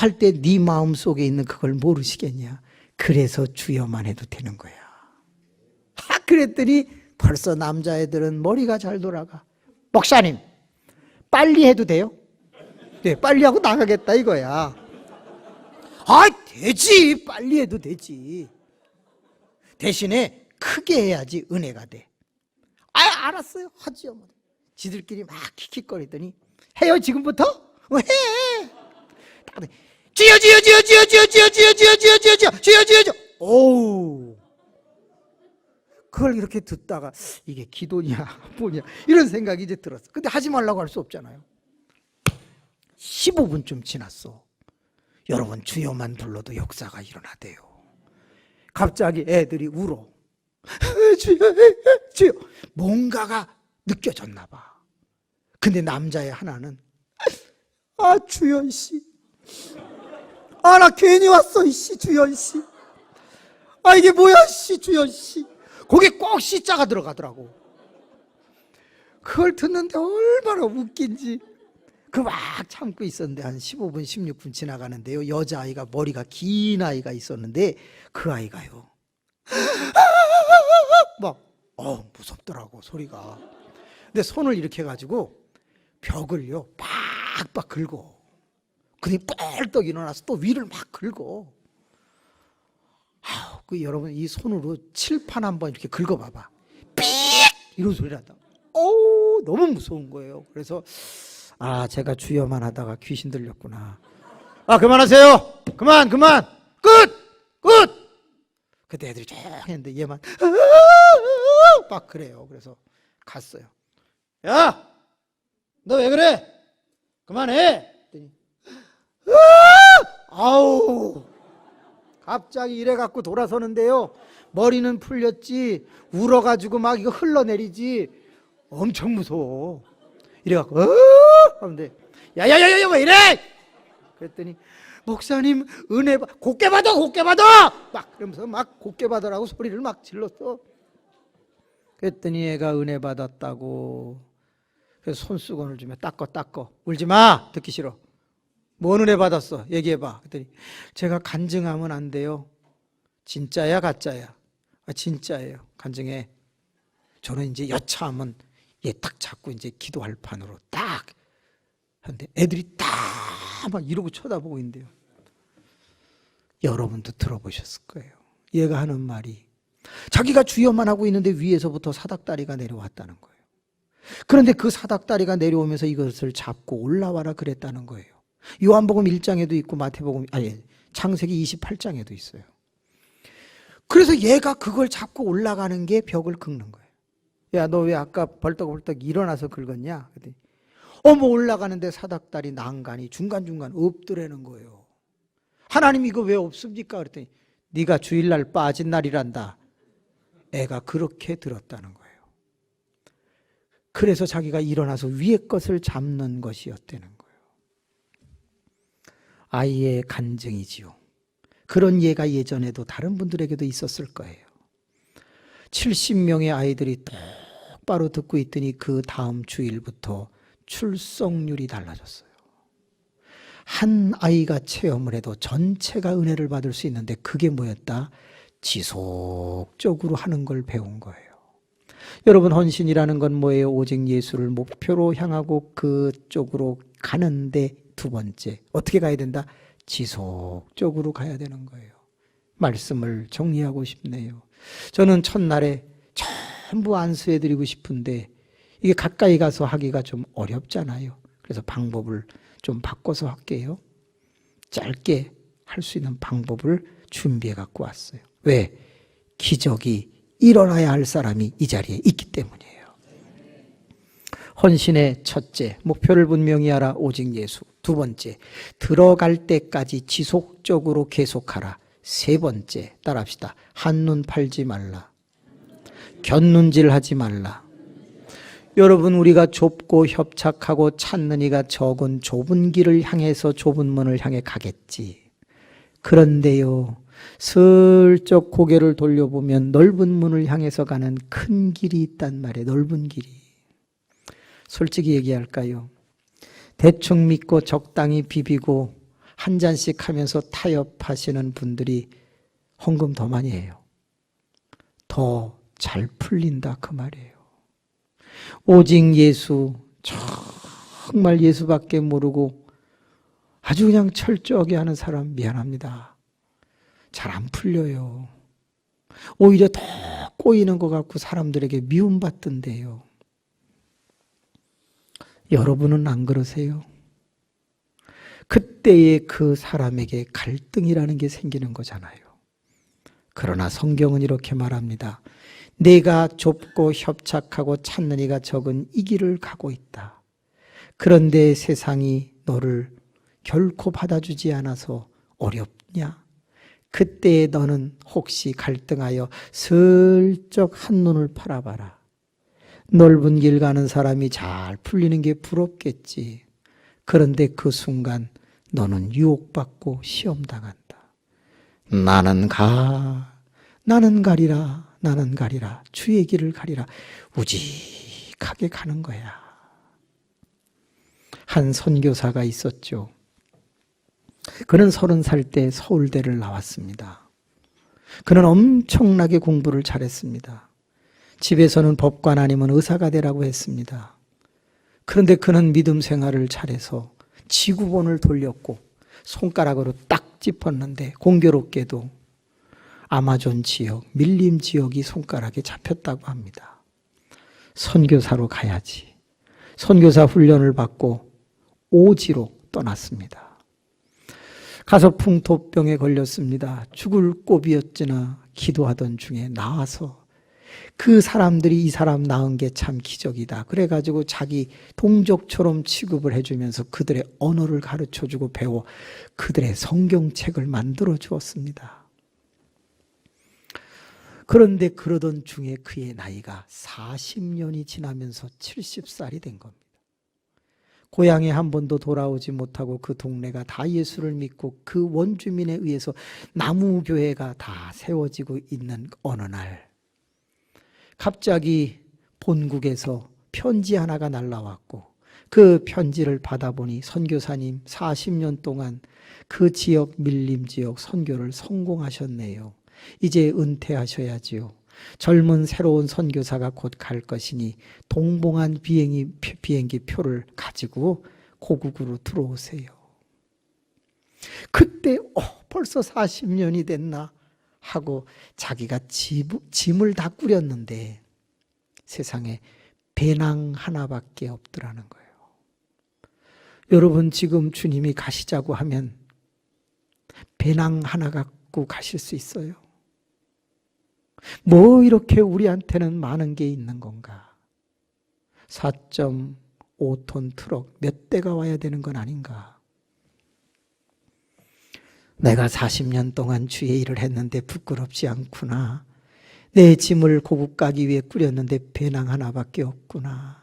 할 때 네 마음속에 있는 그걸 모르시겠냐? 그래서 주여만 해도 되는 거야. 그랬더니 벌써 남자애들은 머리가 잘 돌아가. 목사님 빨리 해도 돼요? 네, 빨리 하고 나가겠다 이거야. 되지. 빨리 해도 되지. 대신에 크게 해야지 은혜가 돼. 알았어요. 하지요. 지들끼리 막 킥킥거리더니 해요 지금부터? 해. 주여. 오우. 그걸 이렇게 듣다가 이게 기도냐 뭐냐 이런 생각이 이제 들었어. 근데 하지 말라고 할 수 없잖아요. 15분쯤 지났어. 여러분 주여만 불러도 역사가 일어나대요. 갑자기 애들이 울어. 주여. 뭔가가 느껴졌나 봐. 근데 남자의 하나는 주연 씨. 나 괜히 왔어 이씨 주연 씨. 이게 뭐야 씨 주연 씨. 거기 꼭 씨자가 들어가더라고. 그걸 듣는데 얼마나 웃긴지. 그 막 참고 있었는데 한 15분 16분 지나가는데요. 여자아이가 머리가 긴 아이가 있었는데 그 아이가요 막 무섭더라고 소리가. 근데 손을 이렇게 해가지고 벽을요 빡빡 긁어. 그니 뻘떡 일어나서 또 위를 막 긁어. 여러분 이 손으로 칠판 한번 이렇게 긁어봐봐. 삑 이런 소리 난다. 너무 무서운 거예요. 그래서 제가 주여만 하다가 귀신 들렸구나. 그만하세요. 그만 끝. 그때 애들이 쫙 했는데 얘만 막 그래요. 그래서 갔어요. 야, 너 왜 그래? 그만해. 갑자기 이래갖고 돌아서는데요. 머리는 풀렸지 울어가지고 막 이거 흘러내리지. 엄청 무서워. 이래갖고 하는데 야야야야 왜 이래? 그랬더니 목사님 은혜 곱게 받아 막 그러면서 막 곱게 받으라고 소리를 막 질렀어. 그랬더니 얘가 은혜 받았다고. 그래서 손수건을 주며 닦어. 울지 마. 듣기 싫어. 뭔 은혜 받았어? 얘기해봐. 그랬더니 제가 간증하면 안 돼요. 진짜야 가짜야? 진짜예요. 간증해. 저는 이제 여차하면 얘 딱 잡고 이제 기도할 판으로 딱 하는데 애들이 딱 막 이러고 쳐다보고 있는데요. 여러분도 들어보셨을 거예요. 얘가 하는 말이 자기가 주여만 하고 있는데 위에서부터 사닥다리가 내려왔다는 거예요. 그런데 그 사닥다리가 내려오면서 이것을 잡고 올라와라 그랬다는 거예요. 요한복음 1장에도 있고 창세기 28장에도 있어요. 그래서 얘가 그걸 잡고 올라가는 게 벽을 긁는 거예요. 야, 너 왜 아까 벌떡벌떡 일어나서 긁었냐? 그랬더니 올라가는데 사닥다리 난간이 중간중간 없더라는 거예요. 하나님 이거 왜 없습니까? 그랬더니 네가 주일날 빠진 날이란다. 애가 그렇게 들었다는 거예요. 그래서 자기가 일어나서 위의 것을 잡는 것이었다는 거예요. 아이의 간증이지요. 그런 예가 예전에도 다른 분들에게도 있었을 거예요. 70명의 아이들이 똑바로 듣고 있더니 그 다음 주일부터 출석률이 달라졌어요. 한 아이가 체험을 해도 전체가 은혜를 받을 수 있는데 그게 뭐였다? 지속적으로 하는 걸 배운 거예요. 여러분, 헌신이라는 건 뭐예요? 오직 예수를 목표로 향하고 그쪽으로 가는데 두 번째, 어떻게 가야 된다? 지속적으로 가야 되는 거예요. 말씀을 정리하고 싶네요. 저는 첫날에 전부 안수해드리고 싶은데 이게 가까이 가서 하기가 좀 어렵잖아요. 그래서 방법을 좀 바꿔서 할게요. 짧게 할 수 있는 방법을 준비해 갖고 왔어요. 왜? 기적이 일어나야 할 사람이 이 자리에 있기 때문이에요. 헌신의 첫째, 목표를 분명히 하라. 오직 예수. 두 번째, 들어갈 때까지 지속적으로 계속하라. 세 번째, 따라합시다. 한눈 팔지 말라. 곁눈질 하지 말라. 여러분, 우리가 좁고 협착하고 찾는 이가 적은 좁은 길을 향해서 좁은 문을 향해 가겠지. 그런데요, 슬쩍 고개를 돌려보면 넓은 문을 향해서 가는 큰 길이 있단 말이에요. 넓은 길이. 솔직히 얘기할까요? 대충 믿고 적당히 비비고 한 잔씩 하면서 타협하시는 분들이 헌금 더 많이 해요. 더 잘 풀린다 그 말이에요. 오직 예수, 정말 예수밖에 모르고 아주 그냥 철저하게 하는 사람 미안합니다. 잘 안 풀려요. 오히려 더 꼬이는 것 같고 사람들에게 미움받던데요. 여러분은 안 그러세요? 그때의 그 사람에게 갈등이라는 게 생기는 거잖아요. 그러나 성경은 이렇게 말합니다. 내가 좁고 협착하고 찾는 이가 적은 이 길을 가고 있다. 그런데 세상이 너를 결코 받아주지 않아서 어렵냐? 그때에 너는 혹시 갈등하여 슬쩍 한눈을 팔아봐라. 넓은 길 가는 사람이 잘 풀리는 게 부럽겠지. 그런데 그 순간 너는 유혹받고 시험당한다. 나는 가리라. 나는 가리라. 주의 길을 가리라. 우직하게 가는 거야. 한 선교사가 있었죠. 그는 30살 때 서울대를 나왔습니다. 그는 엄청나게 공부를 잘했습니다. 집에서는 법관 아니면 의사가 되라고 했습니다. 그런데 그는 믿음 생활을 잘해서 지구본을 돌렸고 손가락으로 딱 짚었는데 공교롭게도 아마존 지역, 밀림 지역이 손가락에 잡혔다고 합니다. 선교사로 가야지. 선교사 훈련을 받고 오지로 떠났습니다. 가서 풍토병에 걸렸습니다. 죽을 고비였으나 기도하던 중에 나와서 그 사람들이 이 사람 낳은 게 참 기적이다. 그래가지고 자기 동족처럼 취급을 해주면서 그들의 언어를 가르쳐주고 배워 그들의 성경책을 만들어 주었습니다. 그런데 그러던 중에 그의 나이가 40년이 지나면서 70살이 된 겁니다. 고향에 한 번도 돌아오지 못하고 그 동네가 다 예수를 믿고 그 원주민에 의해서 나무교회가 다 세워지고 있는 어느 날 갑자기 본국에서 편지 하나가 날라왔고 그 편지를 받아보니 선교사님 40년 동안 그 지역 밀림 지역 선교를 성공하셨네요. 이제 은퇴하셔야지요. 젊은 새로운 선교사가 곧 갈 것이니 동봉한 비행기 표를 가지고 고국으로 들어오세요. 그때 벌써 40년이 됐나 하고 자기가 짐을 다 꾸렸는데 세상에 배낭 하나밖에 없더라는 거예요. 여러분, 지금 주님이 가시자고 하면 배낭 하나 갖고 가실 수 있어요? 뭐 이렇게 우리한테는 많은 게 있는 건가? 4.5톤 트럭 몇 대가 와야 되는 건 아닌가? 내가 40년 동안 주의 일을 했는데 부끄럽지 않구나. 내 짐을 고국 가기 위해 꾸렸는데 배낭 하나밖에 없구나.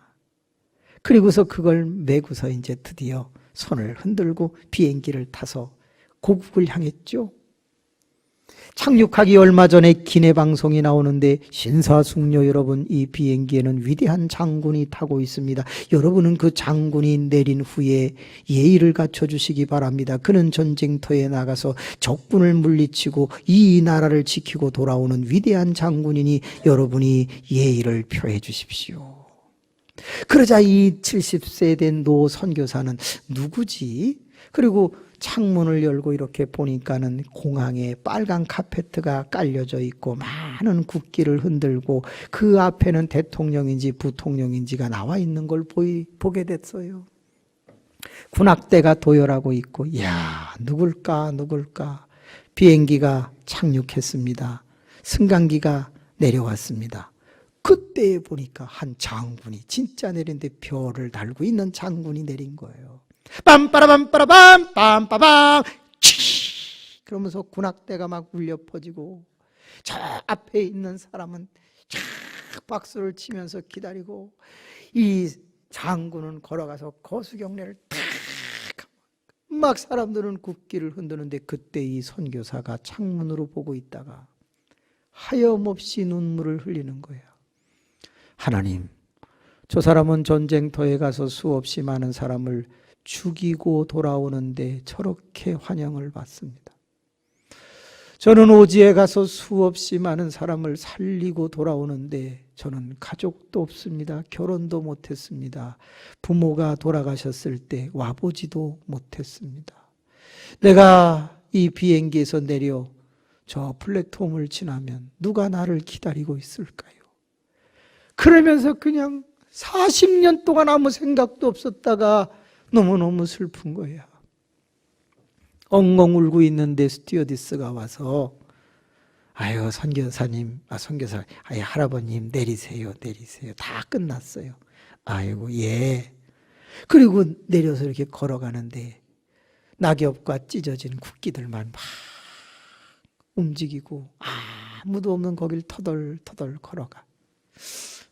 그리고서 그걸 메고서 이제 드디어 손을 흔들고 비행기를 타서 고국을 향했죠. 착륙하기 얼마 전에 기내 방송이 나오는데 신사숙녀 여러분, 이 비행기에는 위대한 장군이 타고 있습니다. 여러분은 그 장군이 내린 후에 예의를 갖춰주시기 바랍니다. 그는 전쟁터에 나가서 적군을 물리치고 이 나라를 지키고 돌아오는 위대한 장군이니 여러분이 예의를 표해 주십시오. 그러자 이 70세 된 노 선교사는 누구지? 그리고 창문을 열고 이렇게 보니까는 공항에 빨간 카페트가 깔려져 있고 많은 국기를 흔들고 그 앞에는 대통령인지 부통령인지가 나와 있는 걸 보게 됐어요. 군악대가 도열하고 있고, 이야, 누굴까? 비행기가 착륙했습니다. 승강기가 내려왔습니다. 그때 보니까 한 장군이 진짜 내린데 별을 달고 있는 장군이 내린 거예요. 빰빠라밤빠라밤 빰빠밤 치 그러면서 군악대가 막 울려 퍼지고 저 앞에 있는 사람은 촥 박수를 치면서 기다리고 이 장군은 걸어가서 거수경례를 막 사람들은 국기를 흔드는데 그때 이 선교사가 창문으로 보고 있다가 하염없이 눈물을 흘리는 거예요. 하나님, 저 사람은 전쟁터에 가서 수없이 많은 사람을 죽이고 돌아오는데 저렇게 환영을 받습니다. 저는 오지에 가서 수없이 많은 사람을 살리고 돌아오는데 저는 가족도 없습니다. 결혼도 못했습니다. 부모가 돌아가셨을 때 와보지도 못했습니다. 내가 이 비행기에서 내려 저 플랫폼을 지나면 누가 나를 기다리고 있을까요? 그러면서 그냥 40년 동안 아무 생각도 없었다가 너무너무 슬픈 거야. 엉엉 울고 있는데 스튜어디스가 와서 아유 선교사님, 아유 할아버님 내리세요. 다 끝났어요. 아이고 예. 그리고 내려서 이렇게 걸어가는데 낙엽과 찢어진 국기들만 막 움직이고 아무도 없는 거길 터덜터덜 걸어가.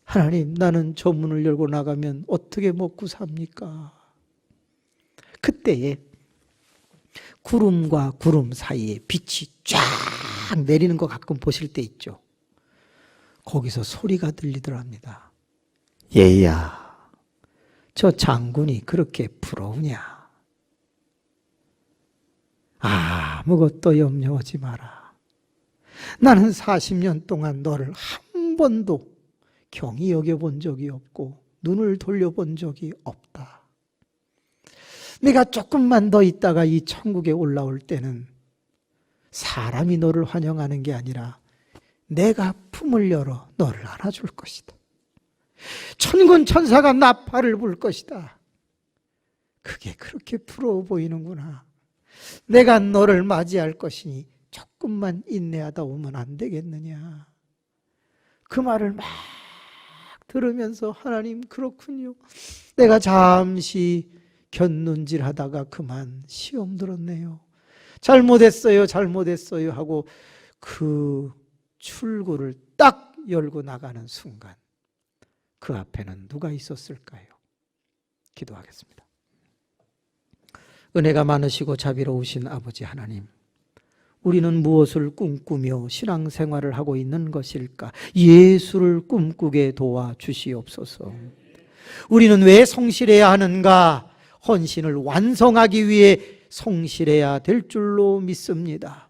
하나님, 나는 저 문을 열고 나가면 어떻게 먹고 삽니까? 그때에 구름과 구름 사이에 빛이 쫙 내리는 거 가끔 보실 때 있죠. 거기서 소리가 들리더랍니다. 얘야, 저 장군이 그렇게 부러우냐? 아무것도 염려하지 마라. 나는 40년 동안 너를 한 번도 경히 여겨본 적이 없고 눈을 돌려본 적이 없다. 내가 조금만 더 있다가 이 천국에 올라올 때는 사람이 너를 환영하는 게 아니라 내가 품을 열어 너를 안아줄 것이다. 천군 천사가 나팔을 불 것이다. 그게 그렇게 부러워 보이는구나. 내가 너를 맞이할 것이니 조금만 인내하다 오면 안 되겠느냐. 그 말을 막 들으면서 하나님, 그렇군요. 내가 잠시 곁눈질하다가 그만 시험 들었네요. 잘못했어요 하고 그 출구를 딱 열고 나가는 순간 그 앞에는 누가 있었을까요? 기도하겠습니다. 은혜가 많으시고 자비로우신 아버지 하나님, 우리는 무엇을 꿈꾸며 신앙생활을 하고 있는 것일까? 예수를 꿈꾸게 도와 주시옵소서. 우리는 왜 성실해야 하는가? 헌신을 완성하기 위해 성실해야 될 줄로 믿습니다.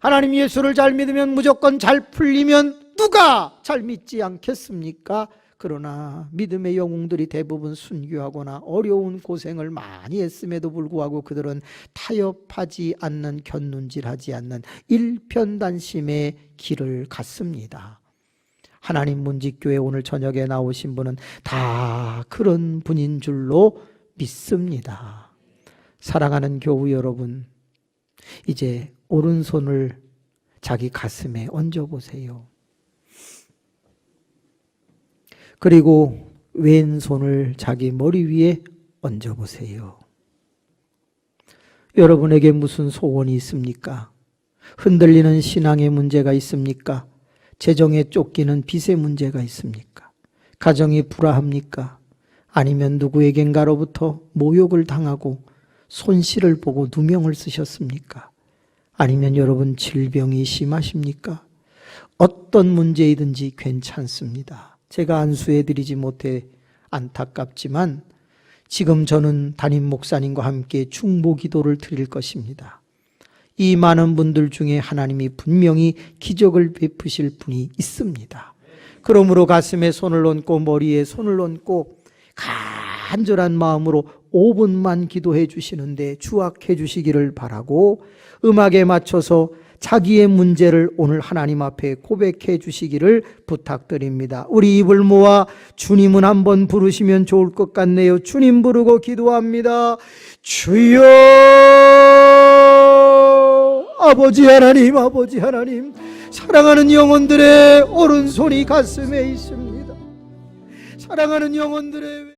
하나님, 예수를 잘 믿으면 무조건 잘 풀리면 누가 잘 믿지 않겠습니까? 그러나 믿음의 영웅들이 대부분 순교하거나 어려운 고생을 많이 했음에도 불구하고 그들은 타협하지 않는, 곁눈질하지 않는 일편단심의 길을 갔습니다. 하나님 문지교회 오늘 저녁에 나오신 분은 다 그런 분인 줄로 믿습니다. 사랑하는 교우 여러분, 이제 오른손을 자기 가슴에 얹어보세요. 그리고 왼손을 자기 머리 위에 얹어보세요. 여러분에게 무슨 소원이 있습니까? 흔들리는 신앙의 문제가 있습니까? 재정에 쫓기는 빚의 문제가 있습니까? 가정이 불화합니까? 아니면 누구에겐가로부터 모욕을 당하고 손실을 보고 누명을 쓰셨습니까? 아니면 여러분 질병이 심하십니까? 어떤 문제이든지 괜찮습니다. 제가 안수해드리지 못해 안타깝지만 지금 저는 담임 목사님과 함께 중보 기도를 드릴 것입니다. 이 많은 분들 중에 하나님이 분명히 기적을 베푸실 분이 있습니다. 그러므로 가슴에 손을 얹고 머리에 손을 얹고 간절한 마음으로 5분만 기도해 주시는데 주악해 주시기를 바라고, 음악에 맞춰서 자기의 문제를 오늘 하나님 앞에 고백해 주시기를 부탁드립니다. 우리 입을 모아 주님은 한번 부르시면 좋을 것 같네요. 주님 부르고 기도합니다. 주여, 아버지 하나님, 아버지 하나님, 사랑하는 영혼들의 오른손이 가슴에 있습니다. 사랑하는 영혼들의